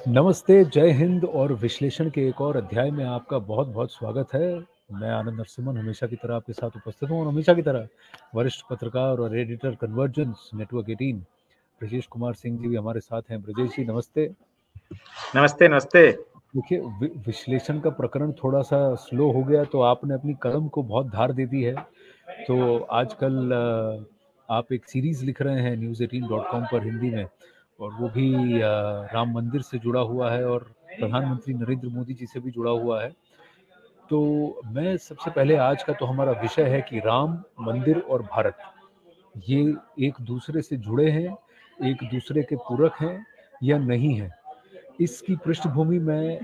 नमस्ते, जय हिंद और विश्लेषण के एक और अध्याय में आपका बहुत बहुत स्वागत है। मैं आनंद नरसिम्हन हमेशा की तरह आपके साथ उपस्थित हूँ और हमेशा की तरह वरिष्ठ पत्रकार और editor convergence network 18 Brajesh Kumar Singh ji भी हमारे साथ हैं। ब्रजेश जी नमस्ते। नमस्ते नमस्ते। देखिए, विश्लेषण का प्रकरण थोड़ा सा स्लो हो गया तो आपने अपनी कलम को बहुत धार दे दी है। तो आजकल आप एक सीरीज लिख रहे हैं news18.com पर हिंदी में, और वो भी राम मंदिर से जुड़ा हुआ है और प्रधानमंत्री नरेंद्र मोदी जी से भी जुड़ा हुआ है। तो मैं सबसे पहले, आज का तो हमारा विषय है कि राम मंदिर और भारत, ये एक दूसरे से जुड़े हैं, एक दूसरे के पूरक हैं या नहीं है, इसकी पृष्ठभूमि में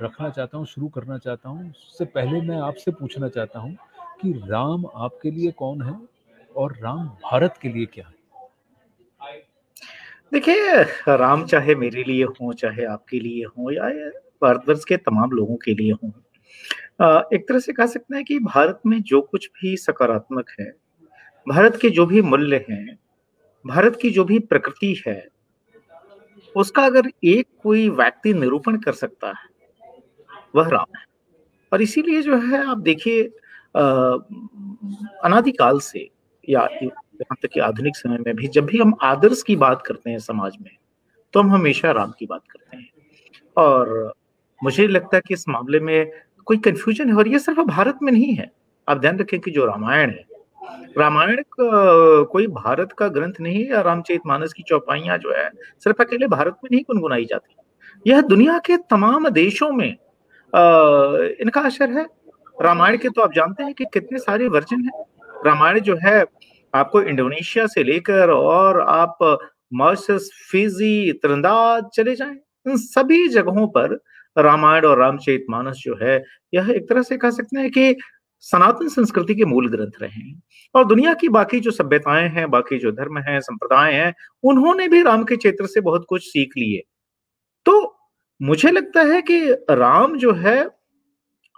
रखना चाहता हूँ, शुरू करना चाहता हूँ। उससे पहले मैं आपसे पूछना चाहता हूँ कि राम आपके लिए कौन है और राम भारत के लिए क्या है? देखिए, राम चाहे मेरे लिए हो, चाहे आपके लिए हो या भारतवर्ष के तमाम लोगों के लिए हो, एक तरह से कह सकते हैं कि भारत में जो कुछ भी सकारात्मक है, भारत के जो भी मूल्य हैं, भारत की जो भी प्रकृति है, उसका अगर एक कोई व्यक्ति निरूपण कर सकता है, वह राम है। और इसीलिए जो है आप देखिए, अनादिकाल से या यहाँ तक कि आधुनिक समय में भी जब भी हम आदर्श की बात करते हैं समाज में, तो हम हमेशा राम की बात करते हैं। और मुझे लगता है कि इस मामले में कोई कंफ्यूजन है, और ये सिर्फ भारत में नहीं है। आप ध्यान रखें कि जो रामायण है, रामायण कोई भारत का ग्रंथ नहीं है, या रामचरितमानस की चौपाइयां जो है सिर्फ अकेले भारत में नहीं गुनगुनाई जाती, यह दुनिया के तमाम देशों में इनका असर है। रामायण के तो आप जानते हैं कि कितने सारे वर्जन हैं। रामायण जो है आपको इंडोनेशिया से लेकर और आप मॉरिशस, फिजी, त्रिनिदाद चले जाएं, इन सभी जगहों पर रामायण और रामचरितमानस जो है, यह एक तरह से कह सकते हैं कि सनातन संस्कृति के मूल ग्रंथ रहे हैं। और दुनिया की बाकी जो सभ्यताएं हैं, बाकी जो धर्म हैं, संप्रदाय हैं, उन्होंने भी राम के क्षेत्र से बहुत कुछ सीख लिए। तो मुझे लगता है कि राम जो है,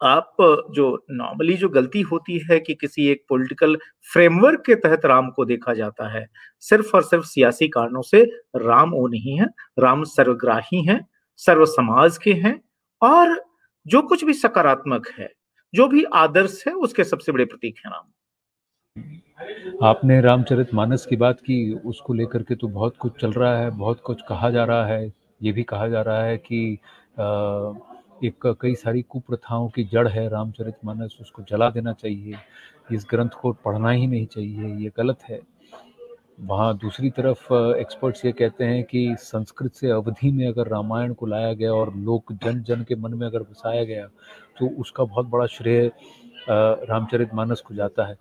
आप जो नॉर्मली जो गलती होती है कि किसी एक पॉलिटिकल फ्रेमवर्क के तहत राम को देखा जाता है, सिर्फ और सिर्फ सियासी कारणों से राम वो नहीं है। राम सर्वग्राही हैं, सर्व समाज के हैं, और जो कुछ भी सकारात्मक है, जो भी आदर्श है, उसके सबसे बड़े प्रतीक हैं राम। आपने रामचरितमानस की बात की, उसको लेकर के तो बहुत कुछ चल रहा है, बहुत कुछ कहा जा रहा है। ये भी कहा जा रहा है कि एक कई सारी कुप्रथाओं की जड़ है रामचरितमानस, उसको जला देना चाहिए, इस ग्रंथ को पढ़ना ही नहीं चाहिए, ये गलत है। वहाँ दूसरी तरफ एक्सपर्ट्स ये कहते हैं कि संस्कृत से अवधि में अगर रामायण को लाया गया और लोग जन जन के मन में अगर बसाया गया, तो उसका बहुत बड़ा श्रेय रामचरितमानस को जाता है।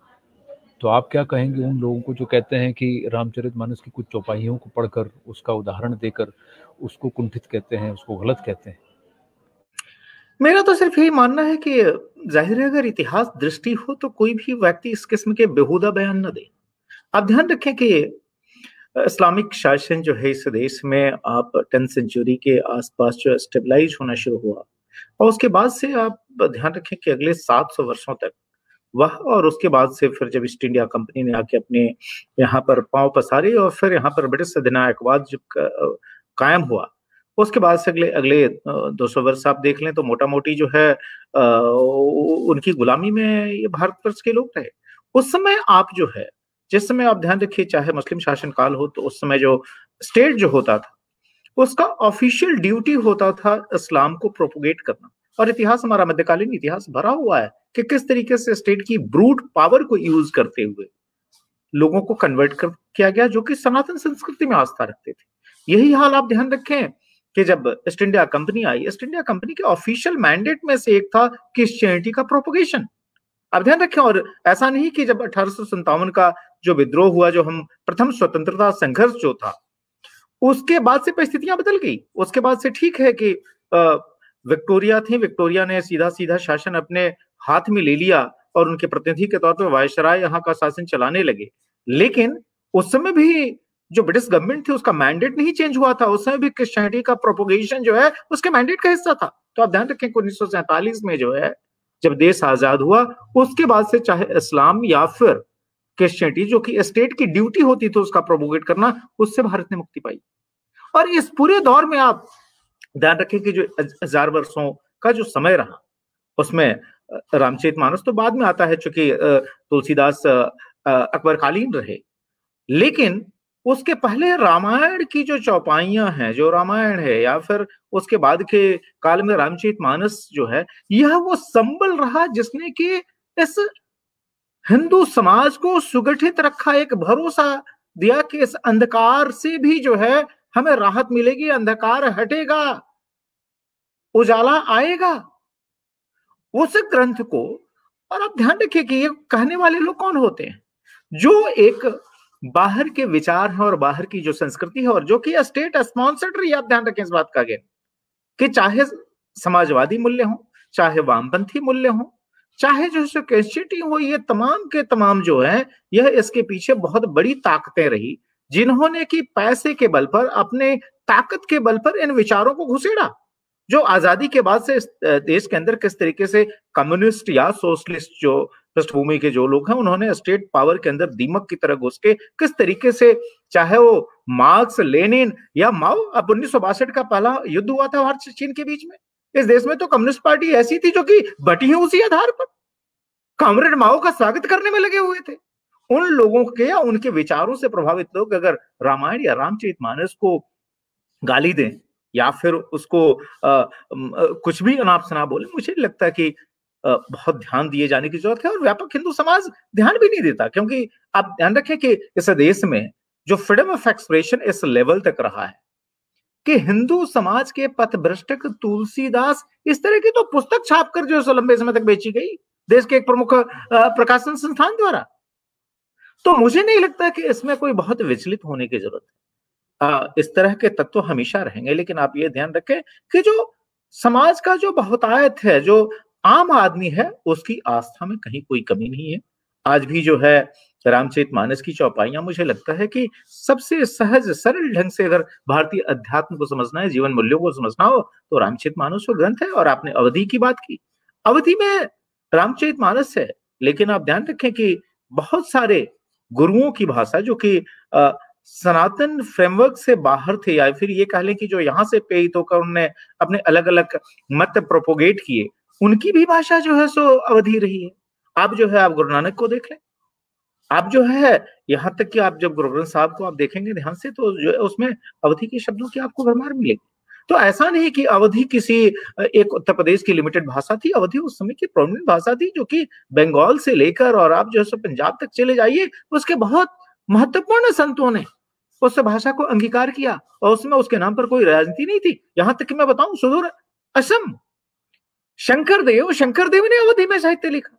तो आप क्या कहेंगे उन लोगों को जो कहते हैं कि रामचरितमानस की कुछ चौपाइयों को पढ़कर, उसका उदाहरण देकर उसको कुंठित कहते हैं, उसको गलत कहते हैं? मेरा तो सिर्फ यही मानना है कि जाहिर है, अगर इतिहास दृष्टि हो तो कोई भी व्यक्ति इस किस्म के बेहुदा बयान न दे। आप ध्यान रखें कि इस्लामिक शासन जो है इस देश में आप 10th सेंचुरी के आसपास जो स्टेबलाइज होना शुरू हुआ, और उसके बाद से आप ध्यान रखें कि अगले 700 वर्षों तक वह, और उसके बाद से फिर जब ईस्ट इंडिया कंपनी ने आके अपने यहाँ पर पांव पसारे और फिर यहाँ पर ब्रिटिश अधिनायकवाद जब कायम हुआ, उसके बाद से अगले अगले 200 वर्ष आप देख लें तो मोटा मोटी जो है उनकी गुलामी में ये भारतवर्ष के लोग रहे। उस समय आप जो है, जिस समय आप ध्यान रखिए, चाहे मुस्लिम शासन काल हो, तो उस समय जो स्टेट जो होता था, उसका ऑफिशियल ड्यूटी होता था इस्लाम को प्रोपोगेट करना। और इतिहास, हमारा मध्यकालीन इतिहास भरा हुआ है कि किस तरीके से स्टेट की ब्रूट पावर को यूज करते हुए लोगों को कन्वर्ट कर किया गया, जो कि सनातन संस्कृति में आस्था रखते थे। यही हाल आप ध्यान रखें कि जब ईस्ट इंडिया कंपनी आई, ईस्ट इंडिया कंपनी के ऑफिशियल मैंडेट में से एक था क्रिश्चियनिटी का प्रोपोगेशन। आप ध्यान रखें, और ऐसा नहीं कि जब 1857 का जो विद्रोह हुआ, जो हम प्रथम स्वतंत्रता संघर्ष जो था, उसके बाद से परिस्थितियां बदल गई। उसके बाद से ठीक है कि विक्टोरिया थी, विक्टोरिया ने सीधा सीधा शासन अपने हाथ में ले लिया और उनके प्रतिनिधि के तौर पर वायसराय यहाँ का शासन चलाने लगे। लेकिन उस समय भी जो ब्रिटिश गवर्नमेंट थी, उसका मैंडेट नहीं चेंज हुआ था। उस समय भी क्रिश्चियनिटी का प्रोपोगेशन जो है उसके मैंडेट का हिस्सा था। तो आप ध्यान रखें कि 1947 में जो है, जब देश आजाद हुआ, उसके बाद से चाहे इस्लाम या फिर क्रिश्चियनिटी, जो कि स्टेट की ड्यूटी होती थी उसका प्रोपोगेट करना, उससे भारत ने मुक्ति पाई। और इस पूरे दौर में आप ध्यान रखें कि जो 1000 वर्षों का जो समय रहा उसमें रामचरितमानस तो बाद में आता है, चूंकि तुलसीदास अकबरकालीन रहे, लेकिन उसके पहले रामायण की जो चौपाइयां हैं, जो रामायण है या फिर उसके बाद के काल में रामचरितमानस जो है, यह वो संबल रहा जिसने कि इस हिंदू समाज को सुगठित रखा, एक भरोसा दिया कि इस अंधकार से भी जो है हमें राहत मिलेगी, अंधकार हटेगा, उजाला आएगा। उस ग्रंथ को, और आप ध्यान रखिए कि ये कहने वाले लोग कौन होते हैं, जो एक बाहर के विचार है और बाहर की जो संस्कृति है, और जो कि स्टेट स्पॉन्सर्ड रही। आप ध्यान रखें इस बात का कि चाहे समाजवादी मूल्य हो, चाहे वामपंथी मूल्य हो, चाहे जो है क्रिश्चियनिटी हो, ये तमाम के तमाम जो है, यह इसके पीछे बहुत बड़ी ताकतें रही, जिन्होंने कि पैसे के बल पर, अपने ताकत के बल पर इन विचारों को घुसेड़ा, जो आजादी के बाद से देश के अंदर किस तरीके से कम्युनिस्ट या सोशलिस्ट जो पृष्ठभूमि के जो लोग हैं, उन्होंने स्टेट पावर के अंदर दीमक की तरह घुस के किस तरीके से, चाहे वो मार्क्स, लेनिन या माओ, अब 1962 का पहला युद्ध हुआ था भारत चीन के बीच में, इस देश में तो कम्युनिस्ट पार्टी ऐसी थी जो कि बटी है उसी आधार पर, कॉमरेड माओ का स्वागत करने में लगे हुए थे। उन लोगों के या उनके विचारों से प्रभावित लोग अगर रामायण या रामचरितमानस को गाली दें या फिर उसको कुछ भी अनाप शनाप बोले, मुझे लगता है कि बहुत ध्यान दिए जाने की जरूरत है, और व्यापक हिंदू समाज ध्यान भी नहीं देता, क्योंकि आप ध्यान रखें कि इस देश में जो फ्रीडम ऑफ एक्सप्रेशन इस लेवल तक रहा है कि हिंदू समाज के पथभ्रष्ट तुलसीदास इस तरह की तो पुस्तक छापकर जो है लंबे समय तक बेची गई देश के एक प्रमुख प्रकाशन संस्थान द्वारा। तो मुझे नहीं लगता कि इसमें कोई बहुत विचलित होने की जरूरत है। इस तरह के तत्व हमेशा रहेंगे, लेकिन आप ये ध्यान रखें कि जो समाज का जो बहुतायत है, जो आम आदमी है, उसकी आस्था में कहीं कोई कमी नहीं है। आज भी जो है रामचरितमानस की चौपाइयां, मुझे लगता है कि सबसे सहज सरल ढंग से अगर भारतीय अध्यात्म को समझना है, जीवन मूल्यों को समझना हो, तो रामचरितमानस वो ग्रंथ है। और आपने अवधि की बात की, अवधि में रामचरितमानस है, लेकिन आप ध्यान रखें कि बहुत सारे गुरुओं की भाषा जो कि सनातन फ्रेमवर्क से बाहर थे, या फिर ये कह लें कि जो यहां से प्रेरित होकर उन्होंने अपने अलग अलग मत प्रोपोगेट किए, उनकी भी भाषा जो है सो अवधि रही है। आप जो है, आप गुरु नानक को देख लें, आप जो है यहां तक कि आप जब गुरु ग्रंथ साहब को आप देखेंगे ध्यान से, तो जो है उसमें अवधि के शब्दों की आपको भरमार मिलेगी। तो ऐसा नहीं कि अवधि किसी एक उत्तर प्रदेश की लिमिटेड भाषा थी, अवधि उस समय की प्रोमिनेंट भाषा थी, जो कि बंगाल से लेकर और आप जो है पंजाब तक चले जाइए, उसके बहुत महत्वपूर्ण संतों ने उस भाषा को अंगीकार किया, और उसमें उसके नाम पर कोई राजनीति नहीं थी। यहां तक कि मैं बताऊं, सुदूर असम शंकर देव ने अवधि में साहित्य लिखा।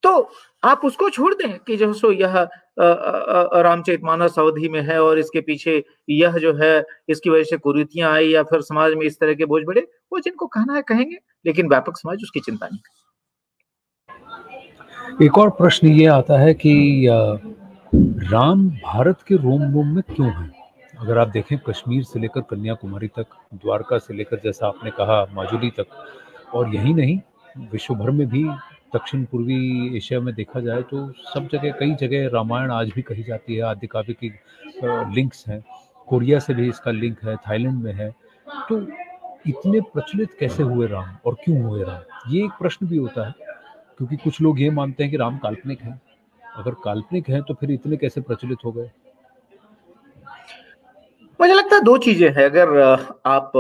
तो आप उसको छोड़ दें कि जो सो यह रामचरितमानस अवधि में है और इसके पीछे यह जो है इसकी वजह से कुरीतियां आई या फिर समाज में इस तरह के बोझ बढ़े, वो जिनको कहना है कहेंगे, लेकिन व्यापक समाज उसकी चिंता नहीं करे। एक और प्रश्न ये आता है कि राम भारत के रोम रोम में क्यों है? अगर आप देखें कश्मीर से लेकर कन्याकुमारी तक, द्वारका से लेकर जैसा आपने कहा माजुली तक, और यही नहीं विश्व भर में भी दक्षिण पूर्वी एशिया में देखा जाए तो सब जगह, कई जगह रामायण आज भी कही जाती है। आदि काव्य की लिंक्स हैं, कोरिया से भी इसका लिंक है, थाईलैंड में है। तो इतने प्रचलित कैसे हुए राम, और क्यों हुए राम? ये एक प्रश्न भी होता है, क्योंकि कुछ लोग ये मानते हैं कि राम काल्पनिक है। अगर काल्पनिक है तो फिर इतने कैसे प्रचलित हो गए? मुझे लगता है दो चीजें हैं। अगर आप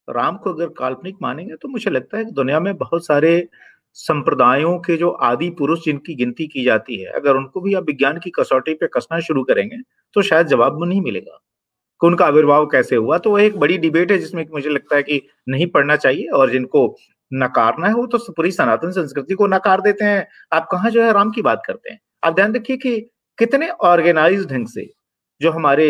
राम को अगर काल्पनिक मानेंगे, तो मुझे लगता है कि दुनिया में बहुत सारे संप्रदायों के जो आदि पुरुष जिनकी गिनती की जाती है, अगर उनको भी आप विज्ञान की कसौटी पे कसना शुरू करेंगे, तो शायद जवाब नहीं मिलेगा कि उनका आविर्भाव कैसे हुआ। तो वह एक बड़ी डिबेट है जिसमें मुझे लगता है कि नहीं पढ़ना चाहिए, और जिनको नकारना है वो तो पूरी सनातन संस्कृति को नकार देते हैं। आप कहाँ जो है राम की बात करते हैं? आप ध्यान रखिए कि कितने ऑर्गेनाइज्ड ढंग से जो हमारे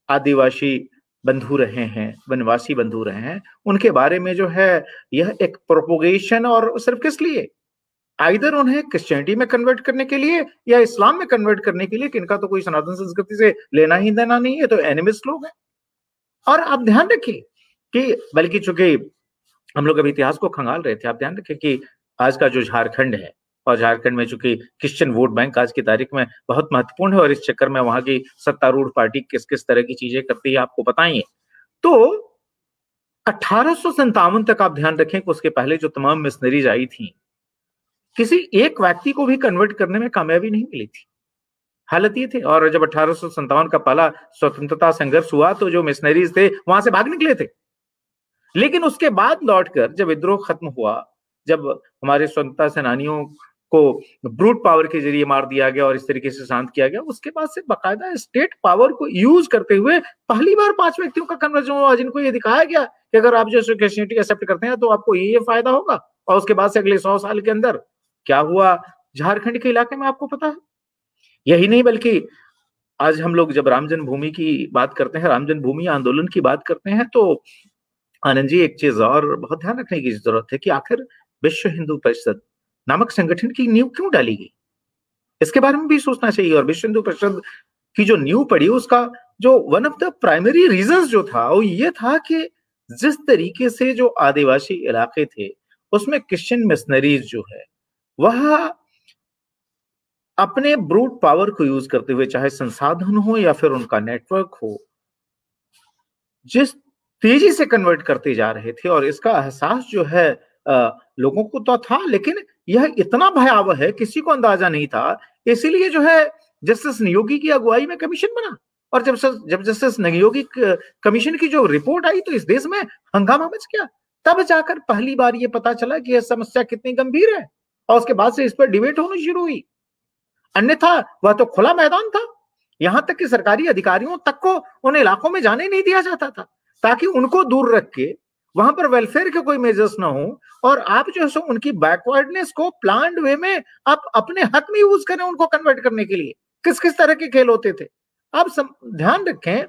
आदिवासी बंधु रहे हैं, वनवासी बंधु रहे हैं, उनके बारे में जो है यह एक प्रोपोगेशन, और सिर्फ किस लिए, आइदर उन्हें क्रिश्चियनिटी में कन्वर्ट करने के लिए या इस्लाम में कन्वर्ट करने के लिए, कि इनका तो कोई सनातन संस्कृति से लेना ही देना नहीं है, तो एनिमिस्ट लोग हैं। और आप ध्यान रखिए कि बल्कि चूंकि हम लोग अभी इतिहास को खंगाल रहे थे, आप ध्यान रखिए कि आज का जो झारखंड है, और झारखंड में चूंकि क्रिश्चियन वोट बैंक आज की तारीख में बहुत महत्वपूर्ण है, और इस चक्कर में वहां की सत्तारूढ़ पार्टी किस किस तरह की चीजें करती है आपको पता ही है। तो 1857 तक आप ध्यान रखें कि उसके पहले जो तमाम मिशनरीज आई थी, किसी एक व्यक्ति को भी कन्वर्ट करने में कामयाबी नहीं मिली थी। हालत ये थी। और जब 1857 का पहला स्वतंत्रता संघर्ष हुआ तो जो मिशनरीज थे वहां से भाग निकले थे। लेकिन उसके बाद लौटकर जब विद्रोह खत्म हुआ, जब हमारे स्वतंत्रता सेनानियों को ब्रूट पावर के जरिए मार दिया गया और इस तरीके से शांत किया गया, उसके बाद से बाकायदा स्टेट पावर को यूज करते हुए पहली बार 5 व्यक्तियों का कन्वर्जन हुआ, जिनको ये दिखाया गया कि अगर आप जो क्रिश्चियनिटी एक्सेप्ट करते हैं तो आपको ये फायदा होगा। और उसके बाद से अगले 100 साल के अंदर क्या हुआ झारखंड के इलाके में आपको पता है। यही नहीं बल्कि आज हम लोग जब राम जन्मभूमि की बात करते हैं, राम जन्मभूमि आंदोलन की बात करते हैं, तो आनंद जी एक चीज और बहुत ध्यान रखने की जरूरत है कि आखिर विश्व हिंदू परिषद नामक संगठन की नींव क्यों डाली गई, इसके बारे में भी सोचना चाहिए। और विश्व हिंदू परिषद की जो नींव पड़ी, उसका जो one of the primary reasons जो था वो ये था कि जिस तरीके से जो आदिवासी इलाके थे उसमें क्रिश्चियन मिशनरीज जो है वह अपने ब्रूट पावर को यूज करते हुए, चाहे संसाधन हो या फिर उनका नेटवर्क हो, जिस तेजी से कन्वर्ट करते जा रहे थे। और इसका एहसास जो है लोगों को तो था, लेकिन यह इतना भयावह है किसी को अंदाजा नहीं था। इसीलिए जो है जस्टिस नियोगी की अगुवाई में कमीशन बना, और जब जस्टिस नियोगी कमीशन की जो रिपोर्ट आई तो इस देश में हंगामा मच गया। तब जाकर पहली बार ये पता चला कि यह समस्या कितनी गंभीर है, और उसके बाद से इस पर डिबेट होनी शुरू हुई। अन्यथा वह तो खुला मैदान था, यहां तक कि सरकारी अधिकारियों तक को उन इलाकों में जाने नहीं दिया जाता था, ताकि उनको दूर रख के वहां पर वेलफेयर के कोई मेजर्स ना हो, और आप जो है उनकी बैकवर्डनेस को प्लान्ड वे में आप अपने हक में यूज करें उनको कन्वर्ट करने के लिए। किस किस तरह के खेल होते थे आप ध्यान रखें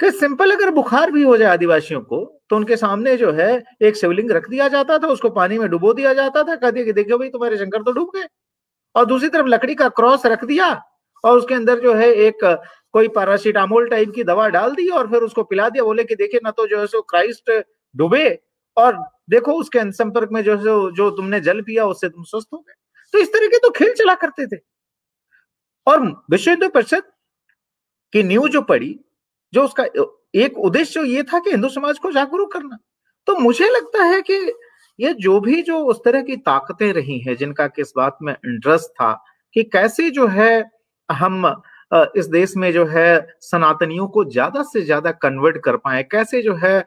कि सिंपल अगर बुखार भी हो जाए आदिवासियों को तो उनके सामने जो है एक शिवलिंग रख दिया जाता था, उसको पानी में डुबो दिया जाता था, कहते कि देखो भाई तुम्हारे शंकर तो डूब गए। और दूसरी तरफ लकड़ी का क्रॉस रख दिया और उसके अंदर जो है एक कोई पैरासीटामोल टाइप की दवा डाल दी और फिर उसको पिला दिया, बोले कि देखिए ना तो जो है सो क्राइस्ट डूबे, और देखो उसके संपर्क में जो है जो तुमने जल पिया उससे तुम स्वस्थ हो गए। तो इस तरह के तो खेल चला करते थे। और विश्व हिंदू परिषद की नींव जो पड़ी, जो उसका एक उद्देश्य ये था कि हिंदू समाज को जागरूक करना। तो मुझे लगता है कि ये जो भी जो उस तरह की ताकतें रही हैं जिनका किस बात में इंटरेस्ट था कि कैसे जो है हम इस देश में जो है सनातनियों को ज्यादा से ज्यादा कन्वर्ट कर पाए, कैसे जो है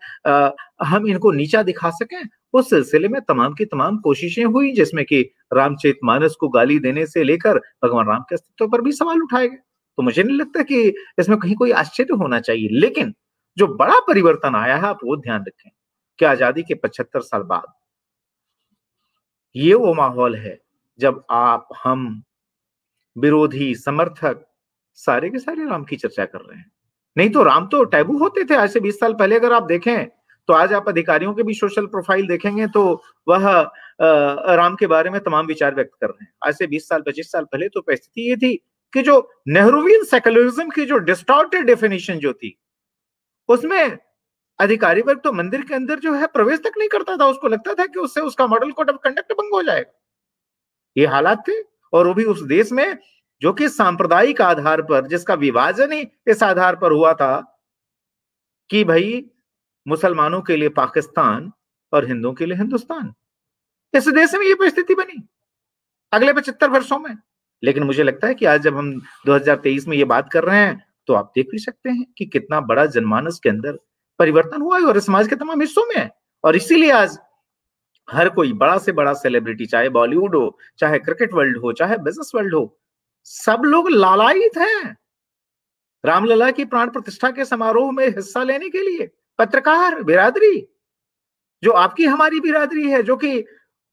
हम इनको नीचा दिखा सकें, उस सिलसिले में तमाम की तमाम कोशिशें हुई, जिसमें कि रामचरितमानस को गाली देने से लेकर भगवान राम के अस्तित्व पर भी सवाल उठाए गए। तो मुझे नहीं लगता कि इसमें कहीं कोई आश्चर्य होना चाहिए। लेकिन जो बड़ा परिवर्तन आया है आप वो ध्यान रखें कि आजादी के 75 साल बाद ये वो माहौल है जब आप, हम, विरोधी, समर्थक सारे के सारे राम की चर्चा कर रहे हैं। नहीं तो राम तो टैबू होते थे आज से 20 साल पहले। अगर आप देखें तो आज आप अधिकारियों के भी सोशल प्रोफाइल देखेंगे तो वह राम के बारे में तमाम विचार व्यक्त कर रहे हैं। आज से 20 साल 25 साल पहले तो परिस्थिति ये थी कि जो नेहरूवियन सेकुलरिज्म की जो डिस्टॉर्टेड डेफिनेशन जो थी उसमें अधिकारी वर्ग तो मंदिर के अंदर जो है प्रवेश तक नहीं करता था, उसको लगता था कि उससे उसका मॉडल कोड ऑफ कंडक्ट भंग हो जाएगा। ये हालात थे, और वो भी उस देश में जो कि सांप्रदायिक आधार पर, जिसका विभाजन ही इस आधार पर हुआ था कि भाई मुसलमानों के लिए पाकिस्तान और हिंदुओं के लिए हिंदुस्तान। इस देश में ये परिस्थिति बनी अगले 75 वर्षों में। लेकिन मुझे लगता है कि आज जब हम 2023 में ये बात कर रहे हैं तो आप देख भी सकते हैं कि कितना बड़ा जनमानस के अंदर परिवर्तन हुआ है और समाज के तमाम हिस्सों में है। और इसीलिए आज हर कोई बड़ा से बड़ा सेलिब्रिटी, चाहे बॉलीवुड हो, चाहे क्रिकेट वर्ल्ड हो, चाहे बिजनेस वर्ल्ड हो, सब लोग लालायित हैं रामलला की प्राण प्रतिष्ठा के समारोह में हिस्सा लेने के लिए। पत्रकार बिरादरी जो आपकी हमारी बिरादरी है, जो कि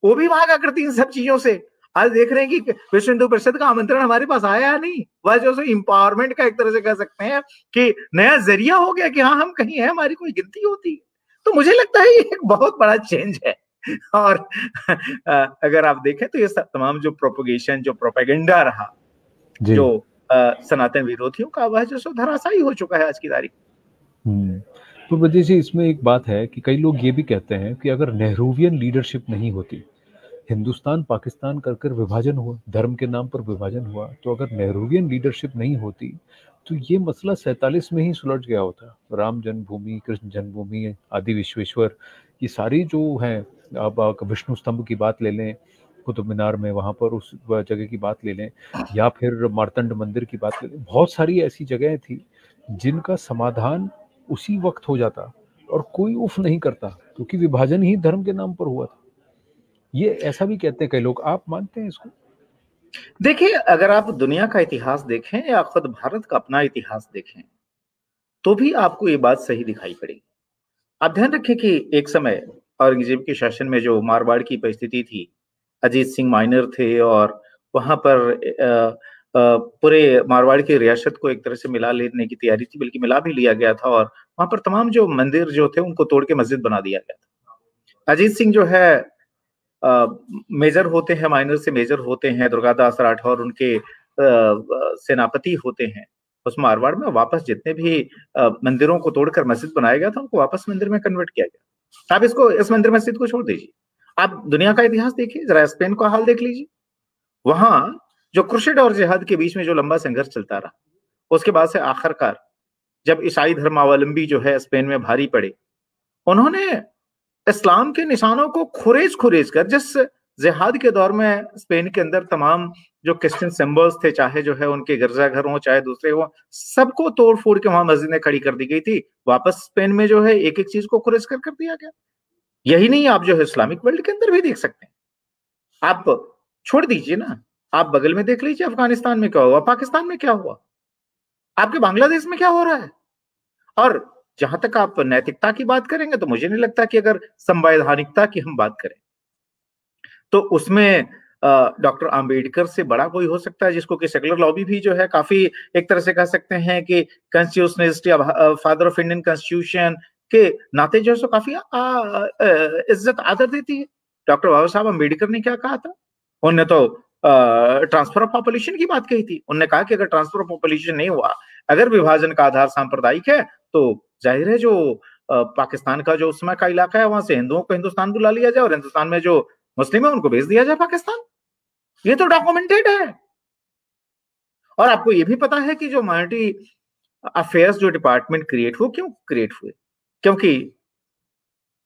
वो भी भागा करती इन सब चीजों से, आज देख रहे हैं कि विश्व हिंदू परिषद का आमंत्रण हमारे पास आया नहीं। वह जो इंपावरमेंट का एक तरह से कह सकते हैं कि नया जरिया हो गया कि हाँ हम कहीं है, हमारी कोई गिनती होती है। तो मुझे लगता है ये एक बहुत बड़ा चेंज है। और अगर आप देखें तो ये तमाम जो प्रोपोगेशन, जो प्रोपेगेंडा रहा जो सनातन विरोधियों का, वह जो धराशायी हो चुका है आज की तारीख। तो वजह से इसमें एक बात है कि कई लोग ये भी कहते हैं कि अगर नेहरूवियन लीडरशिप नहीं होती, हिंदुस्तान पाकिस्तान कर विभाजन हुआ, धर्म के नाम पर विभाजन हुआ, तो अगर नेहरूवियन लीडरशिप नहीं होती तो ये मसला 47 में ही सुलझ गया होता। राम जन्मभूमि, कृष्ण जन्मभूमि, आदि विश्वेश्वर, ये सारी जो हैं, आप विष्णु स्तंभ की बात ले लें, कुतुब मीनार में वहाँ पर उस जगह की बात ले लें, या फिर मार्तंड मंदिर की बात ले लें, बहुत सारी ऐसी जगहें थी जिनका समाधान उसी वक्त हो जाता और कोई उफ नहीं करता, क्योंकि विभाजन ही धर्म के नाम पर हुआ था। ये ऐसा भी कहते हैं कई लोग, आप मानते हैं इसको? देखिए, अगर आप दुनिया का इतिहास देखें या खुद भारत का अपना इतिहास देखें, तो भी आपको ये बात सही दिखाई पड़ेगी। आप ध्यान रखें कि एक समय औरंगजेब के शासन में जो मारवाड़ की परिस्थिति थी, अजीत सिंह माइनर थे और वहां पर पूरे मारवाड़ की रियासत को एक तरह से मिला लेने की तैयारी थी, बल्कि मिला भी लिया गया था और वहां पर तमाम जो मंदिर जो थे उनको तोड़ के मस्जिद बना दिया गया था। अजीत सिंह जो है मेजर होते हैं, माइनर से मेजर होते हैं, दुर्गादास राठौर उनके सेनापति होते हैं। उस मारवाड़ में वापस जितने भी मंदिरों को तोड़कर मस्जिद बनाया गया था उनको वापस मंदिर में कन्वर्ट किया गया। आप इस मंदिर मस्जिद को छोड़ दीजिए, आप दुनिया का इतिहास देखिए, जरा स्पेन का हाल देख लीजिए। वहां जो क्रुसेड और जिहाद के बीच में जो लंबा संघर्ष चलता रहा, उसके बाद से आखिरकार जब ईसाई धर्मावलंबी जो है स्पेन में भारी पड़े, उन्होंने इस्लाम के निशानों को खुरेज कर, जिस जिहाद के दौर में स्पेन के अंदर तमाम जो क्रिश्चियन सिंबल्स थे, चाहे जो है उनके गिरजाघर हो चाहे दूसरे हो, सबको तोड़ फोड़ के वहां मस्जिदें खड़ी कर दी गई थी। वापस स्पेन में जो है एक एक चीज को खुरेज कर दिया गया। यही नहीं, आप जो है इस्लामिक वर्ल्ड के अंदर भी देख सकते हैं। आप छोड़ दीजिए ना, आप बगल में देख लीजिए अफगानिस्तान में क्या हुआ, पाकिस्तान में क्या हुआ, आपके बांग्लादेश में क्या हो रहा है। और जहां तक आप नैतिकता की बात करेंगे, तो मुझे नहीं लगता कि अगर संवैधानिकता की हम बात करें तो उसमें डॉक्टर आंबेडकर से बड़ा कोई हो सकता है, जिसको कि सेकुलर लॉबी भी जो है काफी एक तरह से कह सकते हैं कि कॉन्स्टिट्यूशनिस्ट या फादर ऑफ इंडियन कॉन्स्टिट्यूशन के नाते जो है सो काफी इज्जत आदर देती है। डॉक्टर बाबा साहब अम्बेडकर ने क्या कहा था? उन्होंने तो ट्रांसफर ऑफ पॉपुलेशन की बात कही थी। उन्होंने कहा कि अगर ट्रांसफर ऑफ पॉपुलेशन नहीं हुआ, अगर विभाजन का आधार सांप्रदायिक है, तो जाहिर है जो पाकिस्तान का जो उस समय का इलाका है, वहां से हिंदुओं को हिंदुस्तान बुला लिया जाए और हिंदुस्तान में जो मुस्लिम है उनको भेज दिया जाए पाकिस्तान। ये तो डॉक्यूमेंटेड है। और आपको ये भी पता है कि जो माइनॉरिटी अफेयर्स जो डिपार्टमेंट क्रिएट हुए, क्यों क्रिएट हुए? क्योंकि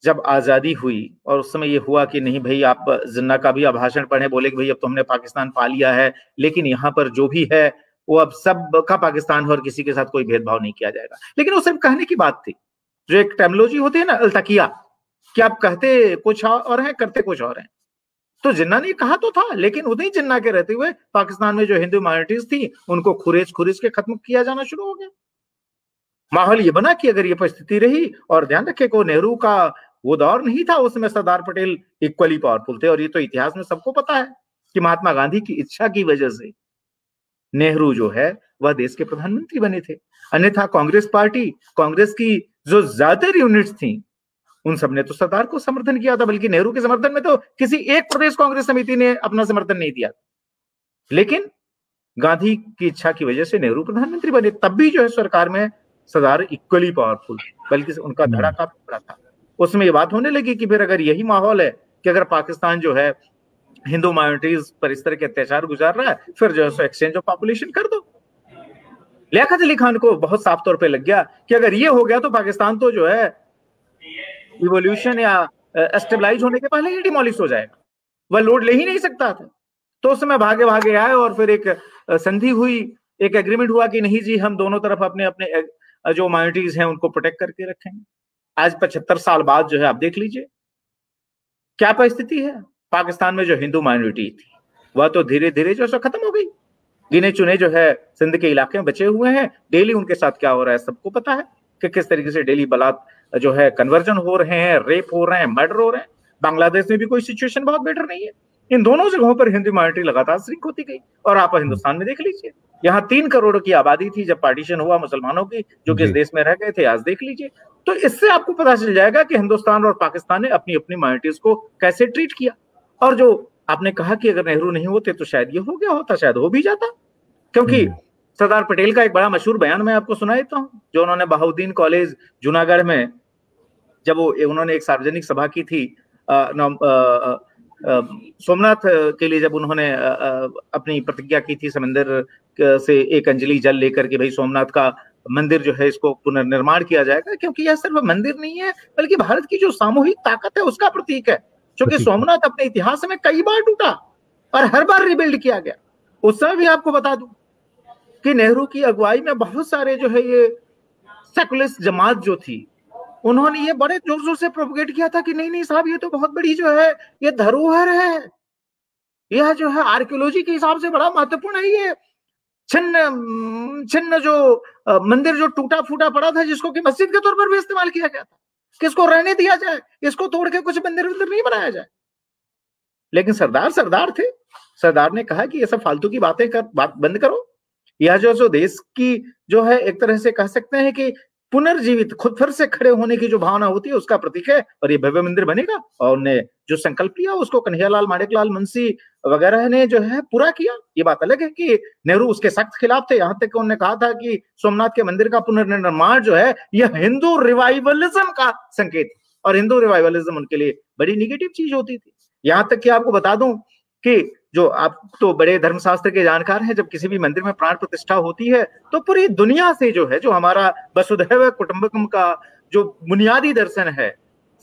जब आजादी हुई और उस समय ये हुआ कि नहीं भाई, आप जिन्ना का भी भाषण पढ़े, बोले कि भाई अब तो हमने पाकिस्तान पा लिया है, लेकिन यहाँ पर जो भी है वो अब सब का पाकिस्तान है और किसी के साथ कोई भेदभाव नहीं किया जाएगा। लेकिन वो सिर्फ कहने की बात थी। जो एक टर्मिनोलॉजी होती है ना, अलतकिया, कि आप कहते कुछ और हैं, करते कुछ और हैं। तो जिन्ना ने कहा तो था, लेकिन उन्हीं जिन्ना के रहते हुए पाकिस्तान में जो हिंदू माइनॉरिटीज थी उनको खुरेज के खत्म किया जाना शुरू हो गया। माहौल ये बना कि अगर ये परिस्थिति रही, और ध्यान रखे को नेहरू का वो दौर नहीं था, उसमें सरदार पटेल इक्वली पावरफुल थे। और ये तो इतिहास में सबको पता है कि महात्मा गांधी की इच्छा की वजह से नेहरू जो है वह देश के प्रधानमंत्री बने थे। अन्यथा कांग्रेस पार्टी, कांग्रेस की जो ज्यादातर यूनिट्स थी, उन सबने तो सरदार को समर्थन किया था, बल्कि नेहरू के समर्थन में तो किसी एक प्रदेश कांग्रेस समिति ने अपना समर्थन नहीं दिया। लेकिन गांधी की इच्छा की वजह से नेहरू प्रधानमंत्री बने। तब भी जो है सरकार में सरदार इक्वली पावरफुल, बल्कि उनका धड़ा काफी बड़ा था। उसमें ये बात होने लगी कि फिर अगर यही माहौल है कि अगर पाकिस्तान जो है हिंदू माइनॉरिटीज पर इस तरह के अत्याचार गुजार रहा है, फिर जो है एक्सचेंज ऑफ पॉपुलेशन कर दो। लियाकत अली खान को बहुत साफ तौर पे लग गया कि अगर ये हो गया तो पाकिस्तान तो जो है इवोल्यूशन या स्टेबलाइज होने के पहले ही डिमोलिश हो जाएगा, वह लोड ले ही नहीं सकता था। तो उस समय भागे भागे आए और फिर एक संधि हुई, एक एग्रीमेंट हुआ कि नहीं जी, हम दोनों तरफ अपने अपने जो माइनॉरिटीज हैं उनको प्रोटेक्ट करके रखेंगे। आज 75 साल बाद जो है आप देख लीजिए क्या परिस्थिति है। पाकिस्तान में जो हिंदू माइनॉरिटी थी वह तो धीरे धीरे जो है खत्म हो गई। गिने चुने जो है सिंध के इलाके में बचे हुए हैं। डेली उनके साथ क्या हो रहा है सबको पता है कि किस तरीके से डेली बलात् जो है कन्वर्जन हो रहे हैं, रेप हो रहे हैं, मर्डर हो रहे हैं। बांग्लादेश में भी कोई सिचुएशन बहुत बेटर नहीं है। इन दोनों जगहों पर हिंदू माइनॉरिटी लगातार श्रिंक होती गई। और आप हिंदुस्तान में देख लीजिए, यहाँ 3 करोड़ की आबादी थी जब पार्टीशन हुआ मुसलमानों की, जो कि इस देश में रह गए थे। आज देख लीजिए, तो इससे आपको पता चल जाएगा कि हिंदुस्तान और पाकिस्तान ने अपनी अपनी माइनॉरिटीज को कैसे ट्रीट किया। और जो आपने कहा कि अगर नेहरू नहीं होते तो शायद ये हो गया होता, शायद हो भी जाता। क्योंकि सरदार पटेल का एक बड़ा मशहूर बयान मैं आपको सुना देता हूँ, जो उन्होंने बहाउद्दीन कॉलेज जूनागढ़ में जब उन्होंने एक सार्वजनिक सभा की थी सोमनाथ के लिए जब उन्होंने अपनी प्रतिज्ञा की थी समंदर से एक अंजलि जल लेकर के भाई सोमनाथ का मंदिर जो है इसको पुनर्निर्माण किया जाएगा, क्योंकि यह सिर्फ मंदिर नहीं है बल्कि भारत की जो सामूहिक ताकत है उसका प्रतीक है। क्योंकि सोमनाथ अपने इतिहास में कई बार टूटा और हर बार रिबिल्ड किया गया। उस समय भी आपको बता दूं कि नेहरू की अगुवाई में बहुत सारे जो है ये सेकुलरिस्ट जमात जो थी, उन्होंने ये बड़े जोर शोर से प्रोपगेट किया था कि नहीं नहीं साहब, ये तो बहुत बड़ी जो है ये धरोहर है, यह जो है आर्कियोलॉजी के हिसाब से बड़ा महत्वपूर्ण है। ये छिन्न छिन्न जो मंदिर जो टूटा फूटा पड़ा था, जिसको कि मस्जिद के तौर पर भी इस्तेमाल किया गया था, किसको रहने दिया जाए, इसको तोड़ के कुछ मंदिर नहीं बनाया जाए। लेकिन सरदार थे, सरदार ने कहा कि ये सब फालतू की बात बंद करो। यह जो देश की जो है एक तरह से कह सकते हैं कि पुनर्जीवित, खुद फिर से खड़े होने की जो भावना होती है उसका प्रतीक है, और ये भव्य मंदिर बनेगा। और उन्हें जो संकल्प लिया उसको कन्हैयालाल माणिकलाल मुंशी वगैरह ने जो है पूरा किया। ये बात अलग है कि नेहरू उसके सख्त खिलाफ थे, यहां तक उन्होंने कहा था कि सोमनाथ के मंदिर का पुनर्निर्माण जो है यह हिंदू रिवाइवलिज्म का संकेत, और हिंदू रिवाइवलिज्म उनके लिए बड़ी निगेटिव चीज होती थी। यहां तक कि आपको बता दूं कि जो आप तो बड़े धर्मशास्त्र के जानकार हैं, जब किसी भी मंदिर में प्राण प्रतिष्ठा होती है तो पूरी दुनिया से जो है, जो हमारा वसुधैव कुटुंबकम का जो बुनियादी दर्शन है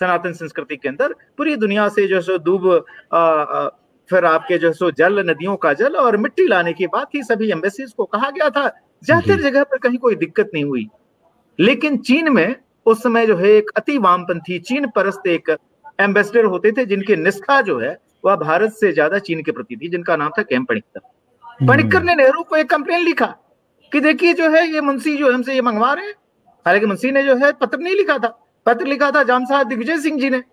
सनातन संस्कृति के अंदर, पूरी दुनिया से जो सो दूब फिर आपके जो सो जल, नदियों का जल और मिट्टी लाने की बात ही सभी एम्बेसीज को कहा गया था। ज्यादातर जगह पर कहीं कोई दिक्कत नहीं हुई। लेकिन चीन में उस समय जो है एक अति वामपंथी चीन परस्त एक एम्बेसडर होते थे, जिनकी निष्ठा जो है वह भारत से ज्यादा चीन के प्रति थी, जिनका नाम था केम पणिक्कर। पणिक्कर ने नेहरू को एक कंप्लेन लिखा कि देखिए जो है ये मुंशी जो हमसे ये मंगवा रहे हैं। हालांकि मुंशी ने जो है पत्र नहीं लिखा था, पत्र लिखा था जामसाहब दिग्विजय सिंह जी ने,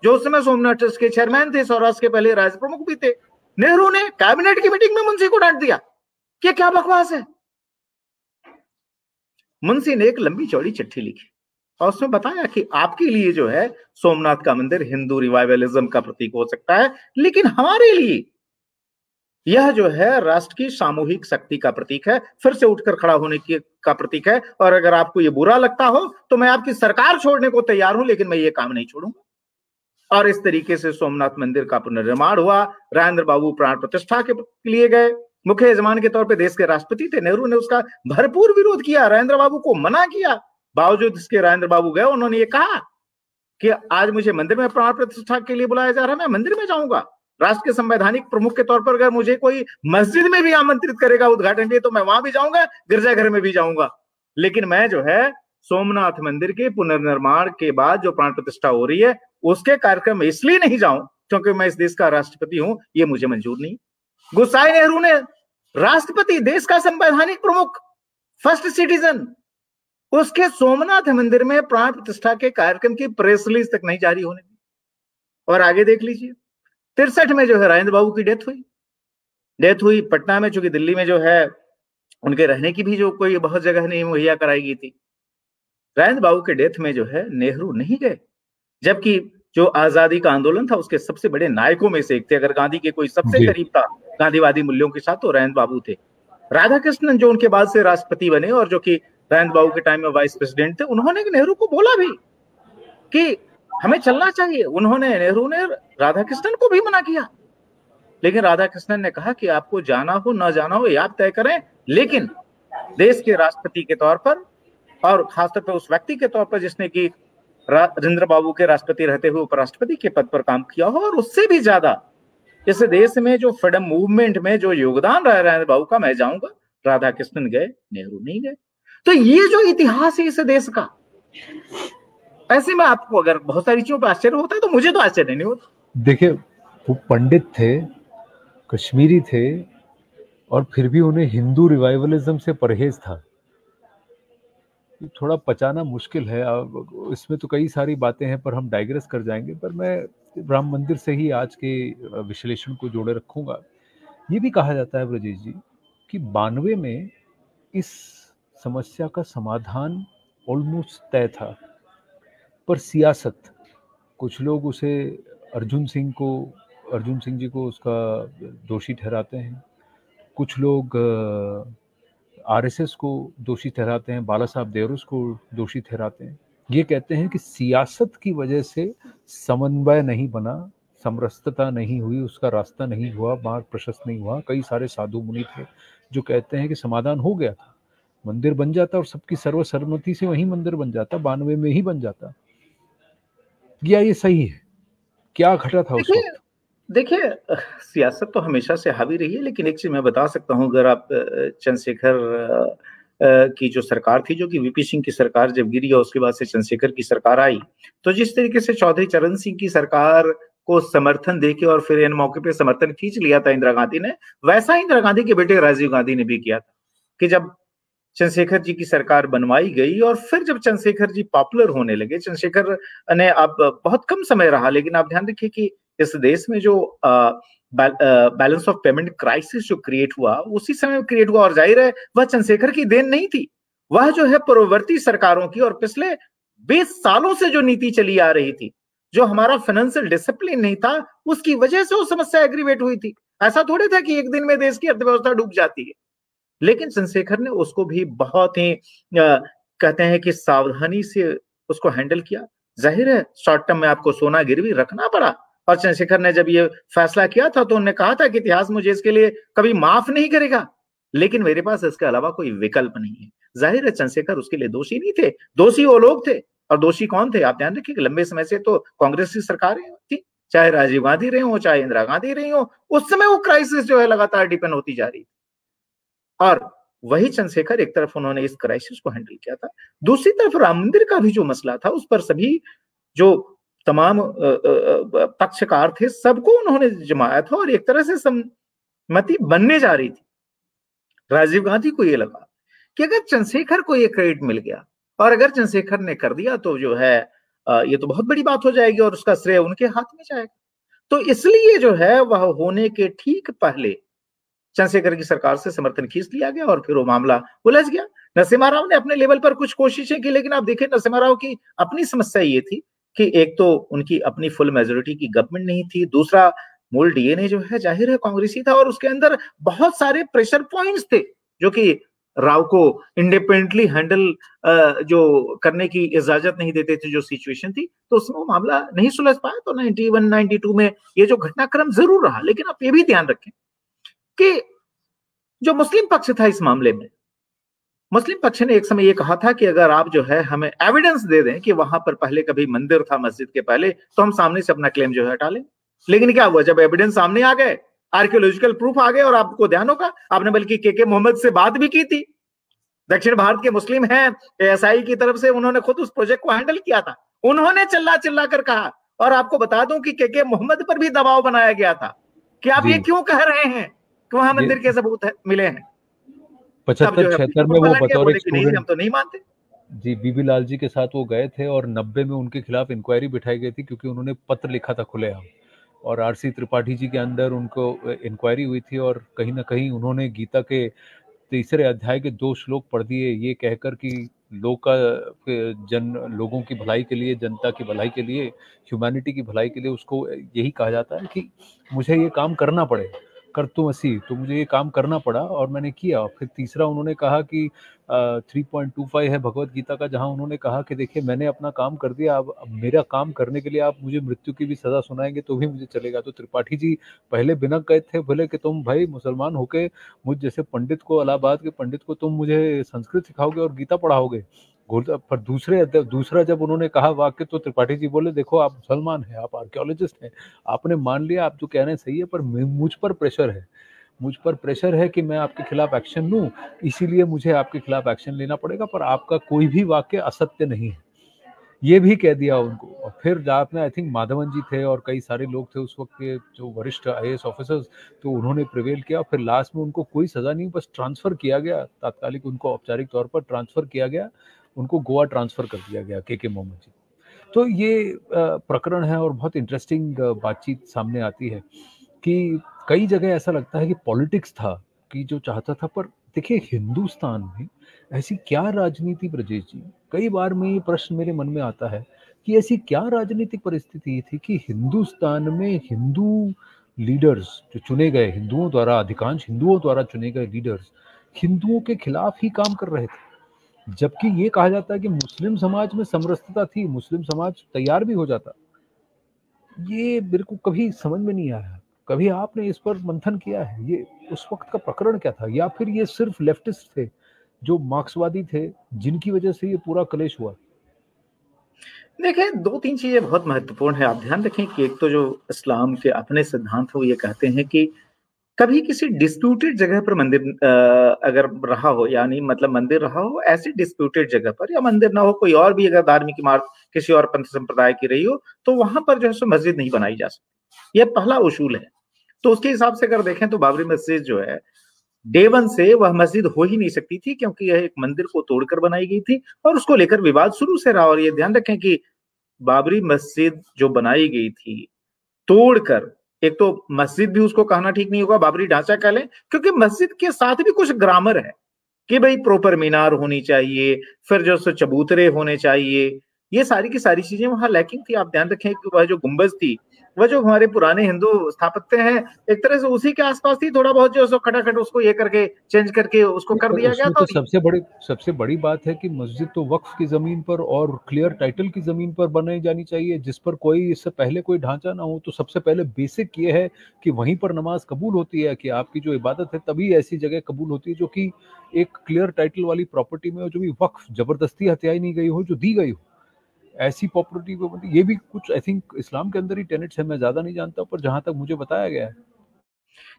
जो उस समय सोमनाथ ट्रस्ट के चेयरमैन थे, सौराष्ट्र के पहले राज्य प्रमुख भी थे। नेहरू ने कैबिनेट की मीटिंग में मुंशी को डांट दिया कि क्या बकवास है। मुंशी ने एक लंबी चौड़ी चिट्ठी लिखी और उसमें बताया कि आपके लिए जो है सोमनाथ का मंदिर हिंदू रिवाइवलिज्म का प्रतीक हो सकता है, लेकिन हमारे लिए यह जो है राष्ट्र की सामूहिक शक्ति का प्रतीक है, फिर से उठकर खड़ा होने की का प्रतीक है। और अगर आपको ये बुरा लगता हो तो मैं आपकी सरकार छोड़ने को तैयार हूं, लेकिन मैं ये काम नहीं छोड़ूंगा। और इस तरीके से सोमनाथ मंदिर का पुनर्निर्माण हुआ। राजेंद्र बाबू प्राण प्रतिष्ठा के लिए गए, मुख्य यजमान के तौर पर देश के राष्ट्रपति थे। नेहरू ने उसका भरपूर विरोध किया, राजेंद्र बाबू को मना किया। बावजूद इसके राजेंद्र बाबू गए, उन्होंने ये कहा कि आज मुझे मंदिर में प्राण प्रतिष्ठा के लिए बुलाया जा रहा है, मैं मंदिर में जाऊंगा। राष्ट्र के संवैधानिक प्रमुख के तौर पर अगर मुझे कोई मस्जिद में भी आमंत्रित करेगा उद्घाटन के लिए तो मैं वहां भी जाऊंगा, गिरजाघर में भी जाऊंगा। लेकिन मैं जो है सोमनाथ मंदिर के पुनर्निर्माण के बाद जो प्राण प्रतिष्ठा हो रही है उसके कार्यक्रम में इसलिए नहीं जाऊं क्योंकि मैं इस देश का राष्ट्रपति हूं, ये मुझे मंजूर नहीं। गुस्साए नेहरू ने राष्ट्रपति, देश का संवैधानिक प्रमुख, फर्स्ट सिटीजन, उसके सोमनाथ मंदिर में प्राण प्रतिष्ठा के कार्यक्रम की प्रेस रिलीज तक नहीं जारी होने दी। और आगे देख लीजिए 63 में जो है राजेंद्र बाबू की डेथ हुई पटना में, चूंकि दिल्ली में जो है उनके रहने की भी जो कोई बहुत जगह नहीं मुहैया कराई गई थी। राजेंद्र बाबू के डेथ में जो है नेहरू नहीं गए, जबकि जो आजादी का आंदोलन था उसके सबसे बड़े नायकों में से एक थे। अगर गांधी के कोई सबसे करीब था गांधीवादी मूल्यों के साथ तो राजेंद्र बाबू थे। राधाकृष्णन जो उनके बाद से राष्ट्रपति बने और जो कि राजेंद्र बाबू के टाइम में वाइस प्रेसिडेंट थे, उन्होंने नेहरू को बोला भी कि हमें चलना चाहिए। नेहरू ने राधाकृष्णन को भी मना किया, लेकिन राधाकृष्णन ने कहा कि आपको जाना हो ना जाना हो ये आप तय करें, लेकिन देश के राष्ट्रपति के तौर पर और खासतौर पर उस व्यक्ति के तौर पर जिसने कि राजेंद्र बाबू के राष्ट्रपति रहते हुए उपराष्ट्रपति के पद पर काम किया हो, और उससे भी ज्यादा इस देश में जो फ्रीडम मूवमेंट में जो योगदान रहा राजेंद्र बाबू का, मैं जाऊंगा। राधाकृष्णन गए, नेहरू नहीं गए। तो ये जो इतिहास है इस देश का, ऐसे में आपको अगर बहुत सारी चीजों पर आश्चर्य होता है तो मुझे तो आश्चर्य नहीं होता। देखिए, वो पंडित थे, कश्मीरी थे, और फिर भी उन्हें हिंदू रिवाइवलिज्म से परहेज था। थोड़ा पचाना मुश्किल है, इसमें तो कई सारी बातें हैं पर हम डाइग्रेस कर जाएंगे। पर मैं राम मंदिर से ही आज के विश्लेषण को जोड़े रखूंगा। ये भी कहा जाता है ब्रजेश जी कि 92 में इस समस्या का समाधान ऑलमोस्ट तय था, पर सियासत, कुछ लोग उसे अर्जुन सिंह जी को उसका दोषी ठहराते हैं, कुछ लोग आरएसएस को दोषी ठहराते हैं, बाला साहब देवरुस को दोषी ठहराते हैं। ये कहते हैं कि सियासत की वजह से समन्वय नहीं बना, समरसता नहीं हुई, उसका रास्ता नहीं हुआ, मार्ग प्रशस्त नहीं हुआ। कई सारे साधु मुनि थे जो कहते हैं कि समाधान हो गया था, मंदिर बन जाता और सबकी सर्वसम्मति से वही मंदिर बन जाता, 92 में ही बन जाता। या ये सही है? क्या घटा था उस वक्त? देखिए, सियासत तो हमेशा से हावी रही है, लेकिन एक चीज मैं बता सकता हूँ। अगर आप चंद्रशेखर की जो सरकार थी, जो कि वीपी सिंह की सरकार जब गिरी और उसके बाद से चंद्रशेखर की सरकार आई, तो जिस तरीके से चौधरी चरण सिंह की सरकार को समर्थन देके और फिर इन मौके पे समर्थन खींच लिया था इंदिरा गांधी ने, वैसा ही इंदिरा गांधी के बेटे राजीव गांधी ने भी किया था कि जब चंद्रशेखर जी की सरकार बनवाई गई और फिर जब चंद्रशेखर जी पॉपुलर होने लगे, चंद्रशेखर ने अब बहुत कम समय रहा, लेकिन आप ध्यान रखिए कि इस देश में जो बैलेंस ऑफ पेमेंट क्राइसिस जो क्रिएट हुआ, उसी समय क्रिएट हुआ। और जाहिर है वह चंद्रशेखर की देन नहीं थी, वह जो है पूर्ववर्ती सरकारों की और पिछले 20 सालों से जो नीति चली आ रही थी, जो हमारा फाइनेंशियल डिसिप्लिन नहीं था, उसकी वजह से वो समस्या एग्रीवेट हुई थी। ऐसा थोड़ी था कि एक दिन में देश की अर्थव्यवस्था डूब जाती है। लेकिन चंद्रशेखर ने उसको भी बहुत ही कहते हैं कि सावधानी से उसको हैंडल किया। जाहिर है शॉर्ट टर्म में आपको सोना गिरवी रखना पड़ा, और चंद्रशेखर ने जब ये फैसला किया था तो उन्होंने कहा था कि इतिहास मुझे इसके लिए कभी माफ नहीं करेगा, लेकिन मेरे पास इसके अलावा कोई विकल्प नहीं है। जाहिर है चंद्रशेखर उसके लिए दोषी नहीं थे, दोषी वो लोग थे। और दोषी कौन थे? आप ध्यान रखिए कि लंबे समय से तो कांग्रेस की सरकारें थी, चाहे राजीव गांधी रहे हो, चाहे इंदिरा गांधी रही हो, उस समय वो क्राइसिस जो है लगातार डिपेंड होती जा रही थी। और वही चंद्रशेखर, एक तरफ उन्होंने इस क्राइसिस को हैंडल किया था, दूसरी तरफ राम मंदिर का भी जो मसला था, उस पर सभी जो तमाम पक्षकार थे, सबको उन्होंने जमाया था और एक तरह से सहमति बनने जा रही थी। राजीव गांधी को ये लगा कि अगर चंद्रशेखर को ये क्रेडिट मिल गया और अगर चंद्रशेखर ने कर दिया तो जो है ये तो बहुत बड़ी बात हो जाएगी और उसका श्रेय उनके हाथ में जाएगा। तो इसलिए जो है वह होने के ठीक पहले चंद्रशेखर की सरकार से समर्थन खींच लिया गया और फिर वो मामला उलझ गया। नरसिम्हा राव ने अपने लेवल पर कुछ कोशिशें की, लेकिन आप देखिए नरसिम्हा राव की अपनी समस्या ये थी कि एक तो उनकी अपनी फुल मेजोरिटी की गवर्नमेंट नहीं थी, दूसरा मूल डीएनए जो है जाहिर है कांग्रेसी था और उसके अंदर बहुत सारे प्रेशर पॉइंट्स थे जो कि राव को इंडिपेंडेंटली हैंडल जो करने की इजाजत नहीं देते थे, जो सिचुएशन थी, तो उसमें वो मामला नहीं सुलझ पाया। तो 91-92 में ये जो घटनाक्रम जरूर रहा, लेकिन आप ये भी ध्यान रखें कि जो मुस्लिम पक्ष था इस मामले में, मुस्लिम पक्ष ने एक समय ये कहा था कि अगर आप जो है हमें एविडेंस दे दें कि वहां पर पहले कभी मंदिर था मस्जिद के पहले, तो हम सामने से अपना क्लेम जो है हटा लें। लेकिन क्या हुआ, जब एविडेंस सामने आ गए, आर्कियोलॉजिकल प्रूफ आ गए, और आपको ध्यान होगा आपने बल्कि के मोहम्मद से बात भी की थी, दक्षिण भारत के मुस्लिम हैं, एएसआई की तरफ से उन्होंने खुद उस प्रोजेक्ट को हैंडल किया था, उन्होंने चिल्ला चिल्ला कर कहा। और आपको बता दूं कि के मोहम्मद पर भी दबाव बनाया गया था कि आप ये क्यों कह रहे हैं कि वहां मंदिर के सबूत मिले हैं। 75-76 में वो बतौर एक स्टूडेंट, हम तो नहीं मानते जी, बीबी लाल जी के साथ वो गए थे और 90 में उनके खिलाफ इंक्वायरी बिठाई गई थी क्योंकि उन्होंने पत्र लिखा था खुलेआम, और आरसी त्रिपाठी जी के अंदर उनको इंक्वायरी हुई थी और कहीं ना कहीं उन्होंने गीता के 3रे अध्याय के 2 श्लोक पढ़ दिए ये कहकर कि लोगों की भलाई के लिए, जनता की भलाई के लिए, ह्यूमैनिटी की भलाई के लिए उसको यही कहा जाता है कि मुझे ये काम करना पड़े, कर तुम असी, तो मुझे ये काम करना पड़ा और मैंने किया। फिर तीसरा उन्होंने कहा कि 3.25 है भगवत गीता का, जहां उन्होंने कहा कि देखिए मैंने अपना काम कर दिया, अब मेरा काम करने के लिए आप मुझे मृत्यु की भी सजा सुनाएंगे तो भी मुझे चलेगा। तो त्रिपाठी जी पहले बिनक गए थे, बोले कि तुम भाई मुसलमान होके मुझ जैसे पंडित को, इलाहाबाद के पंडित को तुम मुझे संस्कृत सिखाओगे और गीता पढ़ाओगे। पर दूसरा जब उन्होंने कहा वाक्य तो त्रिपाठी जी बोले देखो आप मुसलमान हैं, आप आर्कियोलॉजिस्ट हैं, आपने मान लिया आप जो कह रहे हैं सही है, पर मुझ पर प्रेशर है कि मैं आपके खिलाफ एक्शन लूं, इसीलिए मुझे आपके खिलाफ एक्शन लेना पड़ेगा, पर आपका कोई भी वाक्य असत्य नहीं है, ये भी कह दिया उनको। और फिर रात में आई थिंक माधवन जी थे और कई सारे लोग थे उस वक्त के जो वरिष्ठ आईएएस ऑफिसर्स, तो उन्होंने प्रिवेल किया। फिर लास्ट में उनको कोई सजा नहीं, बस ट्रांसफर किया गया, तात्कालिक उनको औपचारिक तौर पर ट्रांसफर किया गया, उनको गोवा ट्रांसफर कर दिया गया के मोहम्मद जी। तो ये प्रकरण है और बहुत इंटरेस्टिंग बातचीत सामने आती है कि कई जगह ऐसा लगता है कि पॉलिटिक्स था कि जो चाहता था, पर देखिए हिंदुस्तान में ऐसी क्या राजनीति, ब्रजेश जी, कई बार में ये प्रश्न मेरे मन में आता है कि ऐसी क्या राजनीतिक परिस्थिति थी कि हिंदुस्तान में हिंदू लीडर्स जो चुने गए, हिंदुओं द्वारा, अधिकांश हिंदुओं द्वारा चुने गए लीडर्स हिंदुओं के खिलाफ ही काम कर रहे थे, जबकि ये कहा जाता है कि मुस्लिम समाज में समरसता थी, मुस्लिम समाज तैयार भी हो जाता। ये मेरे को कभी समझ में नहीं आया। कभी आपने इस पर मंथन किया है? ये उस वक़्त का प्रकरण क्या था? या फिर ये सिर्फ़ लेफ्टिस्ट थे, जो मार्क्सवादी थे, जिनकी वजह से ये पूरा क्लेश हुआ? देखिए, 2-3 चीज़ें बहुत महत्वपूर्ण हैं। आप ध्यान रखें कि एक तो जो इस्लाम के अपने सिद्धांत हैं, वो ये कहते हैं कि कभी किसी डिस्प्यूटेड जगह पर मंदिर अगर रहा हो, यानी मतलब मंदिर रहा हो ऐसी डिस्प्यूटेड जगह पर, या मंदिर ना हो, कोई और भी अगर धार्मिक इमारत किसी और पंथ संप्रदाय की रही हो, तो वहां पर जो है सो मस्जिद नहीं बनाई जा सकती। यह पहला उसूल है। तो उसके हिसाब से अगर देखें तो बाबरी मस्जिद जो है, डे वन से वह मस्जिद हो ही नहीं सकती थी, क्योंकि यह एक मंदिर को तोड़कर बनाई गई थी और उसको लेकर विवाद शुरू से रहा। और ये ध्यान रखें कि बाबरी मस्जिद जो बनाई गई थी तोड़कर, एक तो मस्जिद भी उसको कहना ठीक नहीं होगा, बाबरी ढांचा कह लें, क्योंकि मस्जिद के साथ भी कुछ ग्रामर है कि भाई प्रॉपर मीनार होनी चाहिए, फिर जो सो चबूतरे होने चाहिए। ये सारी की सारी चीजें वहां लैकिंग थी। आप ध्यान रखें कि वह जो गुंबज थी, वह जो हमारे पुराने हिंदू स्थापत्य हैं, एक तरह से उसी के आसपास थी। थोड़ा बहुत जो सो खटाखट उसको ये करके चेंज करके उसको नहीं, कर पर दिया गया उसमें था। तो सबसे बड़ी बात है कि मस्जिद तो वक्फ की ज़मीन पर और क्लियर टाइटल की ज़मीन पर बनाई जानी चाहिए, जिस पर कोई इससे पहले कोई ढांचा ना हो। तो सबसे पहले बेसिक ये है कि वहीं पर नमाज कबूल होती है, कि आपकी जो इबादत है तभी ऐसी जगह कबूल होती है जो कि एक क्लियर टाइटल वाली प्रॉपर्टी में हो, जो भी वक्फ ज़बरदस्ती हथियाई नहीं गई हो, जो दी गई हो। ऐसी प्रॉपर्टी ये भी कुछ आई थिंक इस्लाम के अंदर ही टेनेट्स है, मैं ज़्यादा नहीं जानता, पर जहाँ तक मुझे बताया गया है।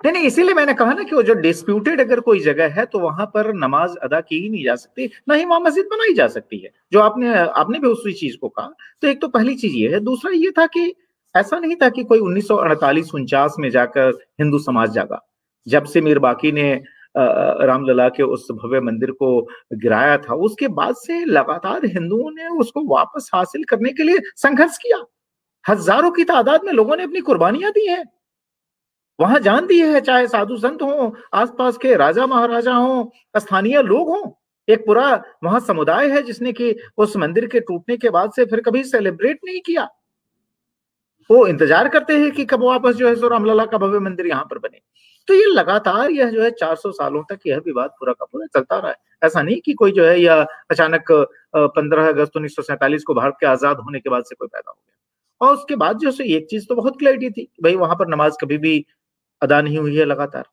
नहीं नहीं, इसीलिए मैंने कहा ना कि वो जो डिस्प्यूटेड अगर कोई जगह है तो वहां पर नमाज अदा की ही नहीं जा सकती, ना ही वहां मस्जिद बनाई जा सकती है। जो आपने आपने भी उसी चीज को कहा। तो एक तो पहली चीज ये है। दूसरा ये था कि ऐसा नहीं था कि कोई 1948-49 में जाकर हिंदू समाज जागा। जब से मीर बाकी ने रामलला के उस भव्य मंदिर को गिराया था, उसके बाद से लगातार हिंदुओं ने उसको वापस हासिल करने के लिए संघर्ष किया। हजारों की तादाद में लोगों ने अपनी कुर्बानियां दी हैं, वहां जान दी है, चाहे साधु संत हो, आसपास के राजा महाराजा हो, स्थानीय लोग हों। एक पूरा वहां समुदाय है जिसने कि उस मंदिर के टूटने के बाद से फिर कभी सेलिब्रेट नहीं किया। वो इंतजार करते हैं कि कब वापस जो है सो रामलला का भव्य मंदिर यहाँ पर बने। तो ये लगातार यह जो है 400 सालों तक यह विवाद पूरा का पूरा चलता रहा है। ऐसा नहीं कि कोई जो है या अचानक 15 अगस्त 1947 को भारत के आजाद होने के बाद से कोई पैदा हो गया। और उसके बाद जो है एक चीज तो बहुत क्लैरिटी थी, भाई वहां पर नमाज कभी भी अदा नहीं हुई है लगातार।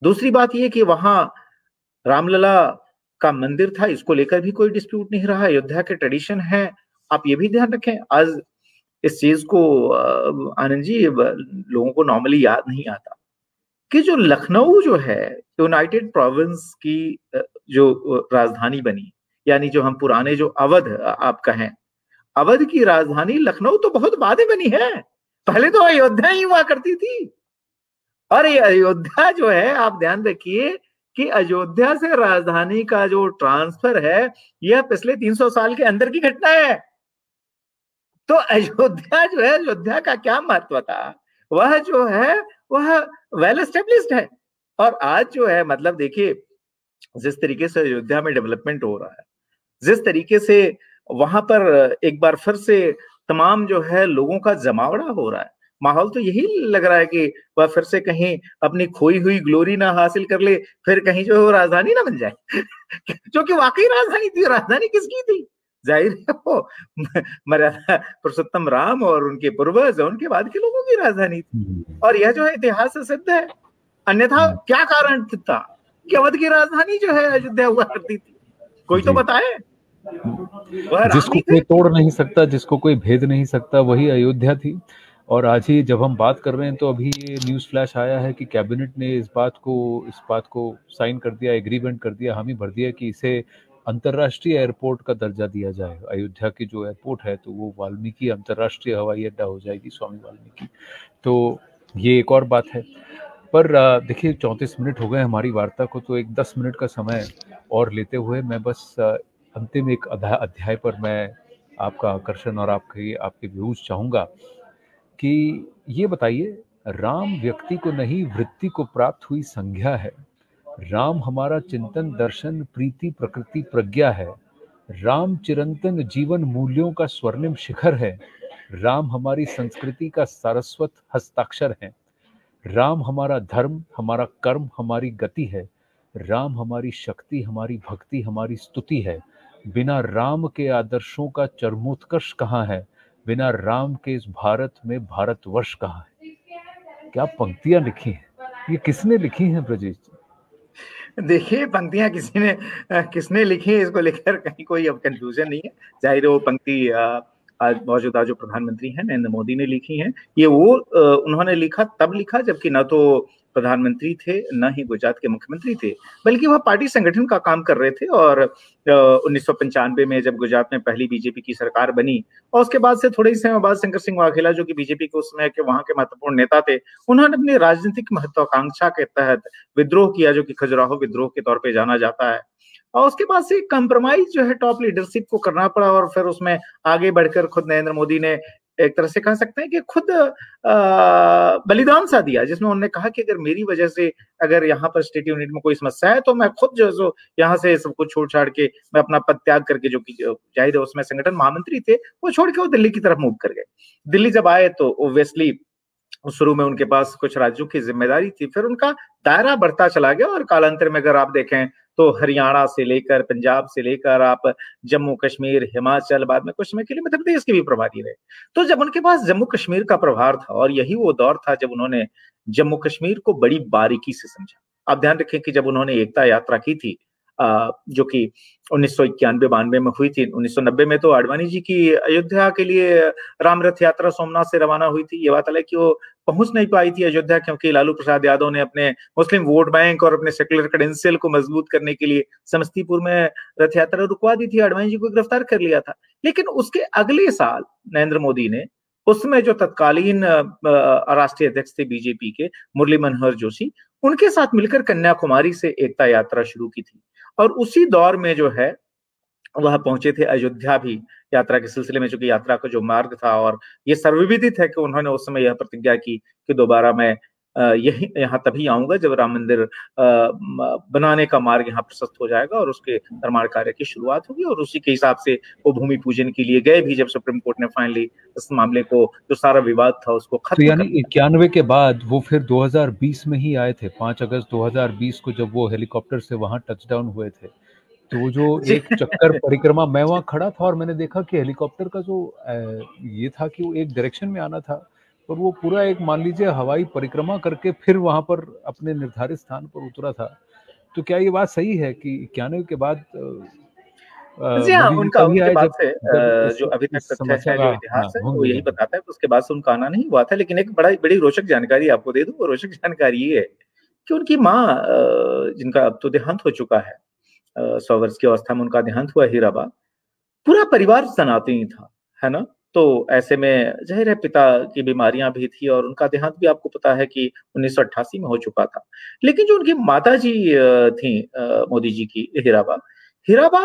दूसरी बात ये कि वहां रामलला का मंदिर था, इसको लेकर भी कोई डिस्प्यूट नहीं रहा। अयोध्या के ट्रेडिशन है। आप ये भी ध्यान रखें, आज इस चीज को आनंद जी लोगों को नॉर्मली याद नहीं आता कि जो लखनऊ जो है यूनाइटेड प्रोविंस की जो राजधानी बनी, यानी जो हम पुराने जो अवध आप कहें, अवध की राजधानी लखनऊ तो बहुत बाद में बनी है। पहले तो अयोध्या ही हुआ करती थी। और ये अयोध्या जो है, आप ध्यान रखिए कि अयोध्या से राजधानी का जो ट्रांसफर है, यह पिछले 300 साल के अंदर की घटना है। तो अयोध्या जो है, अयोध्या का क्या महत्व था, वह जो है वह वेल एस्टेब्लिश्ड है। और आज जो है मतलब देखिए, जिस तरीके से अयोध्या में डेवलपमेंट हो रहा है, जिस तरीके से वहां पर एक बार फिर से तमाम जो है लोगों का जमावड़ा हो रहा है, माहौल तो यही लग रहा है कि वह फिर से कहीं अपनी खोई हुई ग्लोरी ना हासिल कर ले, फिर कहीं जो है वो राजधानी ना बन जाए। जो कि वाकई राजधानी थी। राजधानी किसकी थी? जाहिर है वो मर्यादा पुरुषोत्तम राम और उनके पूर्वज, उनके बाद के लोगों की राजधानी थी। और यह जो है इतिहास से सिद्ध है। अन्यथा क्या कारण था कि अवध की राजधानी जो है अयोध्या हुआ करती थी? कोई तो जी, बताए। वह राम जिसको ही थे। कोई तोड़ नहीं सकता, जिसको कोई भेद नहीं सकता, वही अयोध्या थी। और आज ही जब हम बात कर रहे हैं तो अभी ये न्यूज़ फ्लैश आया है कि कैबिनेट ने इस बात को साइन कर दिया, एग्रीमेंट कर दिया, हामी भर दिया कि इसे अंतर्राष्ट्रीय एयरपोर्ट का दर्जा दिया जाए। अयोध्या की जो एयरपोर्ट है तो वो वाल्मीकि अंतर्राष्ट्रीय हवाई अड्डा हो जाएगी, स्वामी वाल्मीकि। तो ये एक और बात है। पर देखिए 34 मिनट हो गए हमारी वार्ता को, तो एक 10 मिनट का समय और लेते हुए मैं बस अंतिम एक अध्याय पर मैं आपका आकर्षण और आपके आपके व्यूज चाहूँगा कि ये बताइए, राम व्यक्ति को नहीं वृत्ति को प्राप्त हुई संज्ञा है। राम हमारा चिंतन दर्शन प्रीति प्रकृति प्रज्ञा है। राम चिरंतन जीवन मूल्यों का स्वर्णिम शिखर है। राम हमारी संस्कृति का सारस्वत हस्ताक्षर है। राम हमारा धर्म, हमारा कर्म, हमारी गति है। राम हमारी शक्ति, हमारी भक्ति, हमारी स्तुति है। बिना राम के आदर्शों का चरमोत्कर्ष कहाँ है? बिना राम के इस भारत में भारतवर्ष कहाँ है। क्या पंक्तियां लिखी हैं, ये किसने लिखी हैं ब्रजेश जी? देखिए, पंक्तियां किसने लिखी है, इसको लेकर कहीं कोई अब कंफ्यूजन नहीं है। जाहिर है वो पंक्ति आज मौजूदा जो प्रधानमंत्री हैं नरेंद्र मोदी ने लिखी हैं। ये वो उन्होंने लिखा, तब लिखा जबकि न तो प्रधानमंत्री थे न ही गुजरात के मुख्यमंत्री थे, बल्कि वह पार्टी संगठन का काम कर रहे थे। और 1995 में जब गुजरात में पहली बीजेपी की सरकार बनी और उसके बाद से थोड़े ही समय बाद शंकर सिंह वाघेला, जो कि बीजेपी के उस समय के वहां के महत्वपूर्ण नेता थे, उन्होंने अपनी राजनीतिक महत्वाकांक्षा के तहत विद्रोह किया, जो कि खजुराहो विद्रोह के तौर पे जाना जाता है। और उसके बाद से कंप्रोमाइज जो है टॉप लीडरशिप को करना पड़ा और फिर उसमें आगे बढ़कर खुद नरेंद्र मोदी ने एक तरह से कह सकते हैं कि खुद बलिदान सा दिया, जिसमें उन्होंने कहा कि अगर मेरी वजह से अगर यहाँ पर स्टेट यूनिट में कोई समस्या है तो मैं खुद जो है यहाँ से सब कुछ छोड़ छाड़ के मैं अपना पद त्याग करके, जो कि जाहिर है उसमें संगठन महामंत्री थे, वो छोड़ के वो दिल्ली की तरफ मूव कर गए। दिल्ली जब आए तो ओब्वियसली शुरू में उनके पास कुछ राज्यों की जिम्मेदारी थी, फिर उनका दायरा बढ़ता चला गया और कालांतर में अगर आप देखें तो हरियाणा से लेकर पंजाब से लेकर आप जम्मू कश्मीर, हिमाचल, बाद में कुछ समय के लिए मध्य प्रदेश के भी प्रभारी रहे। तो जब उनके पास जम्मू कश्मीर का प्रभार था और यही वो दौर था जब उन्होंने जम्मू कश्मीर को बड़ी बारीकी से समझा। आप ध्यान रखें कि जब उन्होंने एकता यात्रा की थी जो कि 1991-92 में हुई थी, 1990 में तो आडवाणी जी की अयोध्या के लिए राम रथ यात्रा सोमनाथ से रवाना हुई थी। ये बात अलग कि वो पहुंच नहीं पाई थी अयोध्या, क्योंकि लालू प्रसाद यादव ने अपने मुस्लिम वोट बैंक और अपने सेक्युलर क्रेडेंशियल को मजबूत करने के लिए समस्तीपुर में रथ यात्रा रुकवा दी थी, आडवाणी जी को गिरफ्तार कर लिया था। लेकिन उसके अगले साल नरेंद्र मोदी ने, उसमें जो तत्कालीन राष्ट्रीय अध्यक्ष थे बीजेपी के मुरली मनोहर जोशी, उनके साथ मिलकर कन्याकुमारी से एकता यात्रा शुरू की थी। और उसी दौर में जो है वह पहुंचे थे अयोध्या भी यात्रा के सिलसिले में, जो कि यात्रा का जो मार्ग था, और ये सर्वविदित है कि उन्होंने उस समय यह प्रतिज्ञा की कि दोबारा मैं यहाँ तभी आऊंगा जब राम मंदिर बनाने का मार्ग यहाँ प्रशस्त हो जाएगा और उसके निर्माण कार्य की शुरुआत होगी। और उसी के हिसाब से वो भूमि पूजन के लिए गए भी, जब सुप्रीम कोर्ट ने फाइनली इस मामले को, जो सारा विवाद था, उसको खत्म तो यानी 91 के बाद वो फिर 2020 में ही आए थे, 5 अगस्त 2020 को जब वो हेलीकॉप्टर से वहां टचडाउन हुए थे। तो जो एक चक्कर परिक्रमा, मैं वहां खड़ा था और मैंने देखा कि हेलीकॉप्टर का जो ये था कि वो एक डायरेक्शन में आना था, और वो पूरा एक, मान लीजिए, हवाई परिक्रमा करके फिर वहां पर अपने निर्धारित स्थान पर उतरा था। तो क्या ये बात सही है कि 91 के बाद जी हाँ, मोदी जी उनका तभी उसके आए बाद से जब जो अभी तक इस तथ्य समस्या है, का जो इतिहास है, भंग वो यही मिला है? बताता है कि उसके बाद से उनका आना नहीं हुआ था। लेकिन एक बड़ी रोचक जानकारी आपको दे दूं, वो रोचक जानकारी ये है कि उनकी माँ, जिनका अब तो देहांत हो चुका है, 100 वर्ष की अवस्था में उनका देहांत हुआ, हीराबा, पूरा परिवार सनातनी था, है ना। तो ऐसे में जाहिर है पिता की बीमारियां भी थी और उनका देहांत भी आपको पता है कि 1988 में हो चुका था। लेकिन जो उनकी माता जी थी, मोदी जी की, हीराबा, हीराबा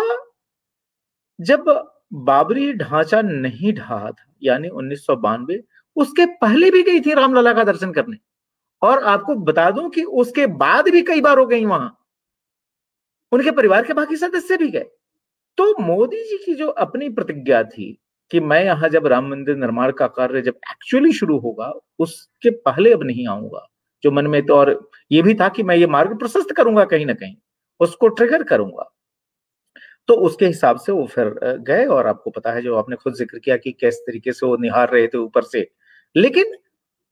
जब बाबरी ढांचा नहीं ढहा था, यानी 1992, उसके पहले भी गई थी रामलला का दर्शन करने। और आपको बता दूं कि उसके बाद भी कई बार हो गई वहां, उनके परिवार के बाकी सदस्य भी गए। तो मोदी जी की जो अपनी प्रतिज्ञा थी कि मैं यहां जब राम मंदिर निर्माण का कार्य जब एक्चुअली शुरू होगा, उसके पहले अब नहीं आऊंगा, जो मन में तो, और ये भी था कि मैं ये मार्ग प्रशस्त करूंगा, कहीं ना कहीं उसको ट्रिगर करूंगा। तो उसके हिसाब से वो फिर गए। और आपको पता है, जो आपने खुद जिक्र किया कि किस तरीके से वो निहार रहे थे ऊपर से। लेकिन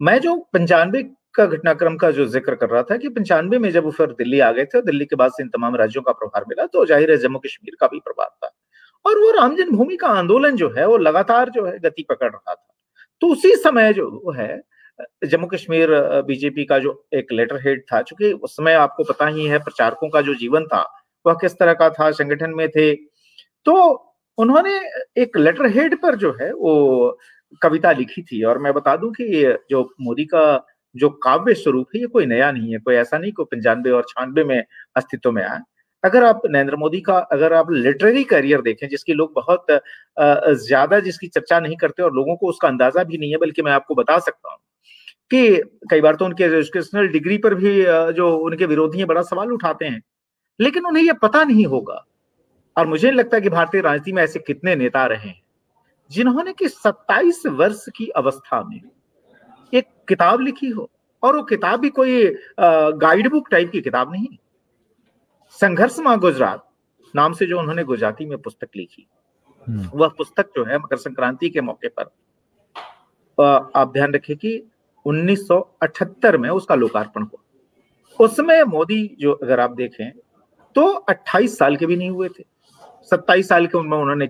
मैं जो 95 का घटनाक्रम का जो जिक्र कर रहा था कि 95 में जब वो फिर दिल्ली आ गए थे और दिल्ली के बाद से इन तमाम राज्यों का प्रभार मिला, तो जाहिर है जम्मू कश्मीर का भी प्रभार था। और वो राम जन्मभूमि का आंदोलन जो है वो लगातार जो है गति पकड़ रहा था। तो उसी समय जो है जम्मू कश्मीर बीजेपी का जो एक लेटर हेड था, चूंकि उस समय आपको पता ही है प्रचारकों का जो जीवन था वह किस तरह का था, संगठन में थे, तो उन्होंने एक लेटर हेड पर जो है वो कविता लिखी थी। और मैं बता दूं कि जो मोदी का जो काव्य स्वरूप है, ये कोई नया नहीं है, कोई ऐसा नहीं को 95 और 96 में अस्तित्व में आया। अगर आप नरेंद्र मोदी का, अगर आप लिटरेरी करियर देखें, जिसकी लोग बहुत ज्यादा जिसकी चर्चा नहीं करते और लोगों को उसका अंदाजा भी नहीं है, बल्कि मैं आपको बता सकता हूँ कि कई बार तो उनके एजुकेशनल डिग्री पर भी जो उनके विरोधी हैं बड़ा सवाल उठाते हैं, लेकिन उन्हें यह पता नहीं होगा। और मुझे नहीं लगता कि भारतीय राजनीति में ऐसे कितने नेता रहे हैं जिन्होंने कि 27 वर्ष की अवस्था में एक किताब लिखी हो, और वो किताब भी कोई गाइड बुक टाइप की किताब नहीं। संघर्ष मां गुजरात नाम से जो उन्होंने गुजराती में पुस्तक लिखी, वह पुस्तक जो है मकर संक्रांति के मौके पर आप ध्यान रखिए कि 1978 में उसका लोकार्पण हुआ। उसमें मोदी जो अगर आप देखें तो 28 साल के भी नहीं हुए थे, 27 साल की उम्र में उन्होंने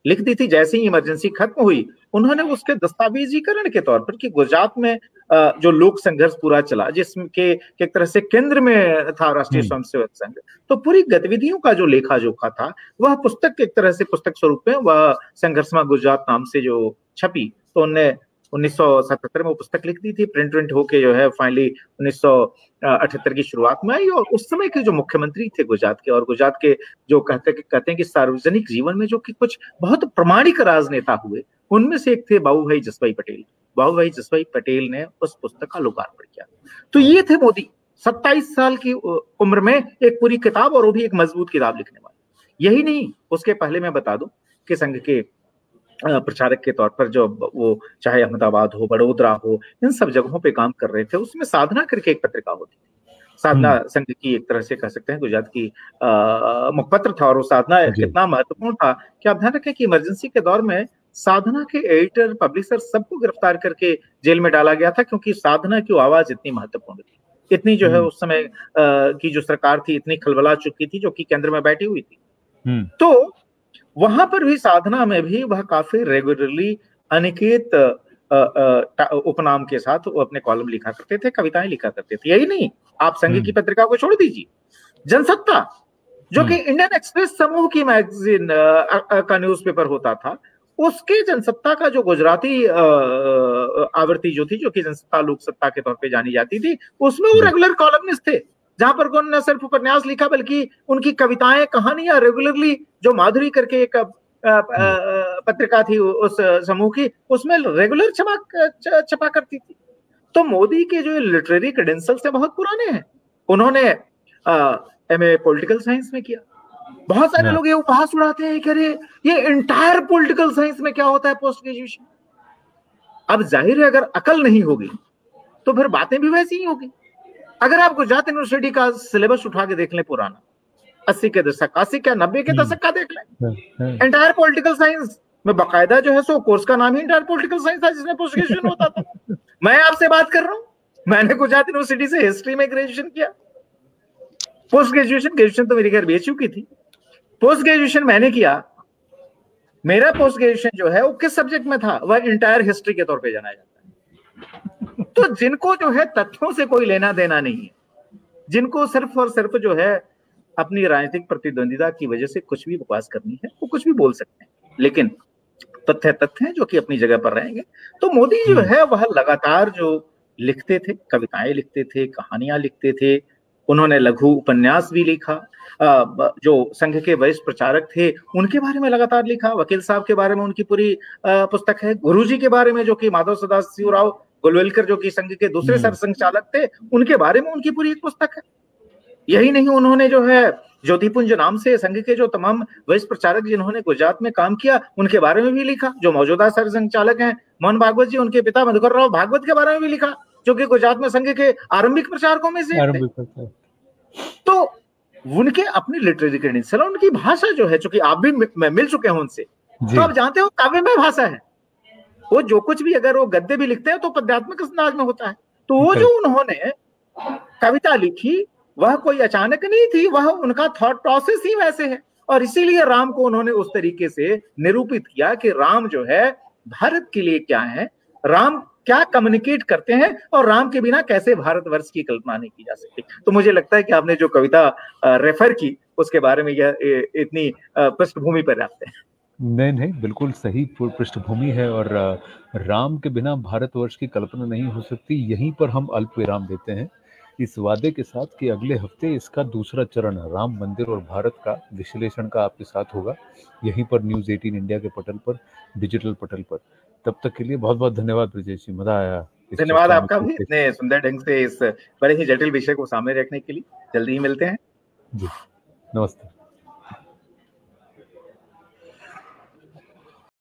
लिख दी थी। जैसे ही इमरजेंसी खत्म हुई, उन्होंने उसके दस्तावेजीकरण के तौर पर कि गुजरात में जो लोक संघर्ष पूरा चला, जिसके एक तरह से केंद्र में था राष्ट्रीय स्वयंसेवक संघ, तो पूरी गतिविधियों का जो लेखा जोखा था वह पुस्तक एक तरह से पुस्तक स्वरूप में वह संघर्षमा गुजरात नाम से जो छपी, तो उनने 1977 में वो पुस्तक लिख दी थी। प्रिंट होके जो है फाइनली 1978 की शुरुआत में आई। और उस समय के जो मुख्यमंत्री थे गुजरात के, और गुजरात के जो कहते हैं कि सार्वजनिक जीवन में जो कि कुछ बहुत प्रमाणिक राजनेता हुए, उनमें से एक थे बाबू भाई जसभाई पटेल। बाबू भाई जसभाई पटेल ने उस पुस्तक का लोकार्पण किया। तो ये थे मोदी, 27 साल की उम्र में एक पूरी किताब, और वो भी एक मजबूत किताब लिखने वाले। यही नहीं, उसके पहले मैं बता दूं कि संघ के प्रचारक के तौर पर जो वो चाहे अहमदाबाद हो, बड़ोदरा हो, इन सब जगहों पे काम कर रहे थे। उसमें साधना करके एक पत्रिका होती थी। साधना संघ की एक तरह से कह सकते हैं गुजरात की मुखपत्र था। और वो साधना कितना महत्वपूर्ण था कि आप ध्यान रखें कि इमरजेंसी के दौर में साधना के एडिटर, पब्लिशर सबको गिरफ्तार करके जेल में डाला गया था, क्योंकि साधना की आवाज इतनी महत्वपूर्ण थी। इतनी जो है उस समय की जो सरकार थी इतनी खलबला चुकी थी, जो कि केंद्र में बैठी हुई थी। तो वहां पर भी साधना में भी वह काफी रेगुलरली अनिकेत उपनाम के साथ वो अपने कॉलम लिखा करते थे, कविताएं लिखा करते थे। यही नहीं, आप संघ की पत्रिका को छोड़ दीजिए, जनसत्ता जो कि इंडियन एक्सप्रेस समूह की मैगजीन का न्यूज़पेपर होता था, उसके जनसत्ता का जो गुजराती आवृत्ति जो थी, जो कि जनसत्ता लोकसत्ता के तौर पे जानी जाती थी, उसमें वो रेगुलर कॉलमनिस्ट थे, जहां पर उन्होंने सिर्फ उपन्यास लिखा बल्कि उनकी कविताएं, कहानियां रेगुलरली, जो माधुरी करके एक पत्रिका थी उस समूह की, उसमें रेगुलर छपा करती थी। तो मोदी के जो लिटरेरी क्रेडेंशियल्स हैं बहुत पुराने हैं। उन्होंने एमए पॉलिटिकल साइंस में किया। बहुत सारे लोग ये उपहास उड़ाते हैं कि अरे ये इंटायर पॉलिटिकल साइंस में क्या होता है पोस्ट ग्रेजुएशन। अब जाहिर है अगर अकल नहीं होगी तो फिर बातें भी वैसी ही होगी। अगर आप गुजरात यूनिवर्सिटी का सिलेबस उठा के देख लें पुराना, 80 के दशक, 80 क्या 90 के दशक का देख लें, एंटायर पॉलिटिकल साइंस में बाकायदा जो है सो कोर्स का नाम ही एंटायर पॉलिटिकल साइंस था, जिसमें पोस्ट ग्रेजुएशन होता था। मैं आपसे बात कर रहा हूं, मैंने गुजरात यूनिवर्सिटी से हिस्ट्री में ग्रेजुएशन किया। पोस्ट ग्रेजुएशन तो मेरी खैर बीए चुकी थी। पोस्ट ग्रेजुएशन मैंने किया, मेरा पोस्ट ग्रेजुएशन जो है वो किस सब्जेक्ट में था, वह इंटायर हिस्ट्री के तौर पे जाना जाता है। तो जिनको जो है तथ्यों से कोई लेना देना नहीं है, जिनको सिर्फ और सिर्फ जो है अपनी राजनीतिक प्रतिद्वंदिता की वजह से कुछ भी बकवास करनी है, वो कुछ भी बोल सकते हैं, लेकिन तथ्य हैं जो कि अपनी जगह पर रहेंगे। तो मोदी जो है वह लगातार जो लिखते थे, कविताएं लिखते थे, कहानियां लिखते थे, उन्होंने लघु उपन्यास भी लिखा। जो संघ के वरिष्ठ प्रचारक थे उनके बारे में लगातार लिखा। वकील साहब के बारे में उनकी पूरी पुस्तक है। गुरुजी के बारे में जो कि माधव सदाशिव राव गोलवलकर जो कि संघ के दूसरे सरसंघचालक थे, उनके बारे में उनकी पूरी एक पुस्तक है। यही नहीं, उन्होंने जो है ज्योतिपुंज नाम से संघ के जो तमाम वरिष्ठ प्रचारक जिन्होंने गुजरात में काम किया उनके बारे में भी लिखा। जो मौजूदा सरसंघचालक हैं मोहन भागवत जी, उनके पिता मधुकर राव भागवत के बारे में भी लिखा, जो कि गुजरात में संघ के आरंभिक प्रचारकों में से थे। तो उनके अपनी लिटरेरी क्रेडेंशियल, उनकी भाषा जो है, चूंकि आप भी मिल चुके हैं उनसे, तो आप जानते हो काव्यमय भाषा है। वो जो कुछ भी, अगर वो गद्य भी लिखते हैं तो पद्यात्मक अंदाज में होता है। तो वो जो उन्होंने कविता लिखी वह कोई अचानक नहीं थी, वह उनका थॉट प्रोसेस ही वैसे है। और इसीलिए राम को उन्होंने उस तरीके से निरूपित किया कि राम जो है भारत के लिए क्या है, राम क्या कम्युनिकेट करते हैं, और राम के बिना कैसे भारतवर्ष की कल्पना नहीं की जा सकती। तो मुझे लगता है कि आपने जो कविता रेफर की उसके बारे में यह इतनी पृष्ठभूमि पर रखते हैं। नहीं, बिल्कुल सही पृष्ठभूमि है। और राम के बिना भारतवर्ष की कल्पना नहीं हो सकती। यहीं पर हम अल्प विराम देते हैं, इस वादे के साथ कि अगले हफ्ते इसका दूसरा चरण राम मंदिर और भारत का विश्लेषण का आपके साथ होगा, यहीं पर न्यूज़ 18 इंडिया के पटल पर, डिजिटल पटल पर। तब तक के लिए बहुत बहुत धन्यवाद ब्रिजेश जी, मजा आया। धन्यवाद आपका भी, इतने सुंदर ढंग से इस बड़े ही जटिल विषय को सामने रखने के लिए। जल्दी ही मिलते हैं जी, नमस्ते।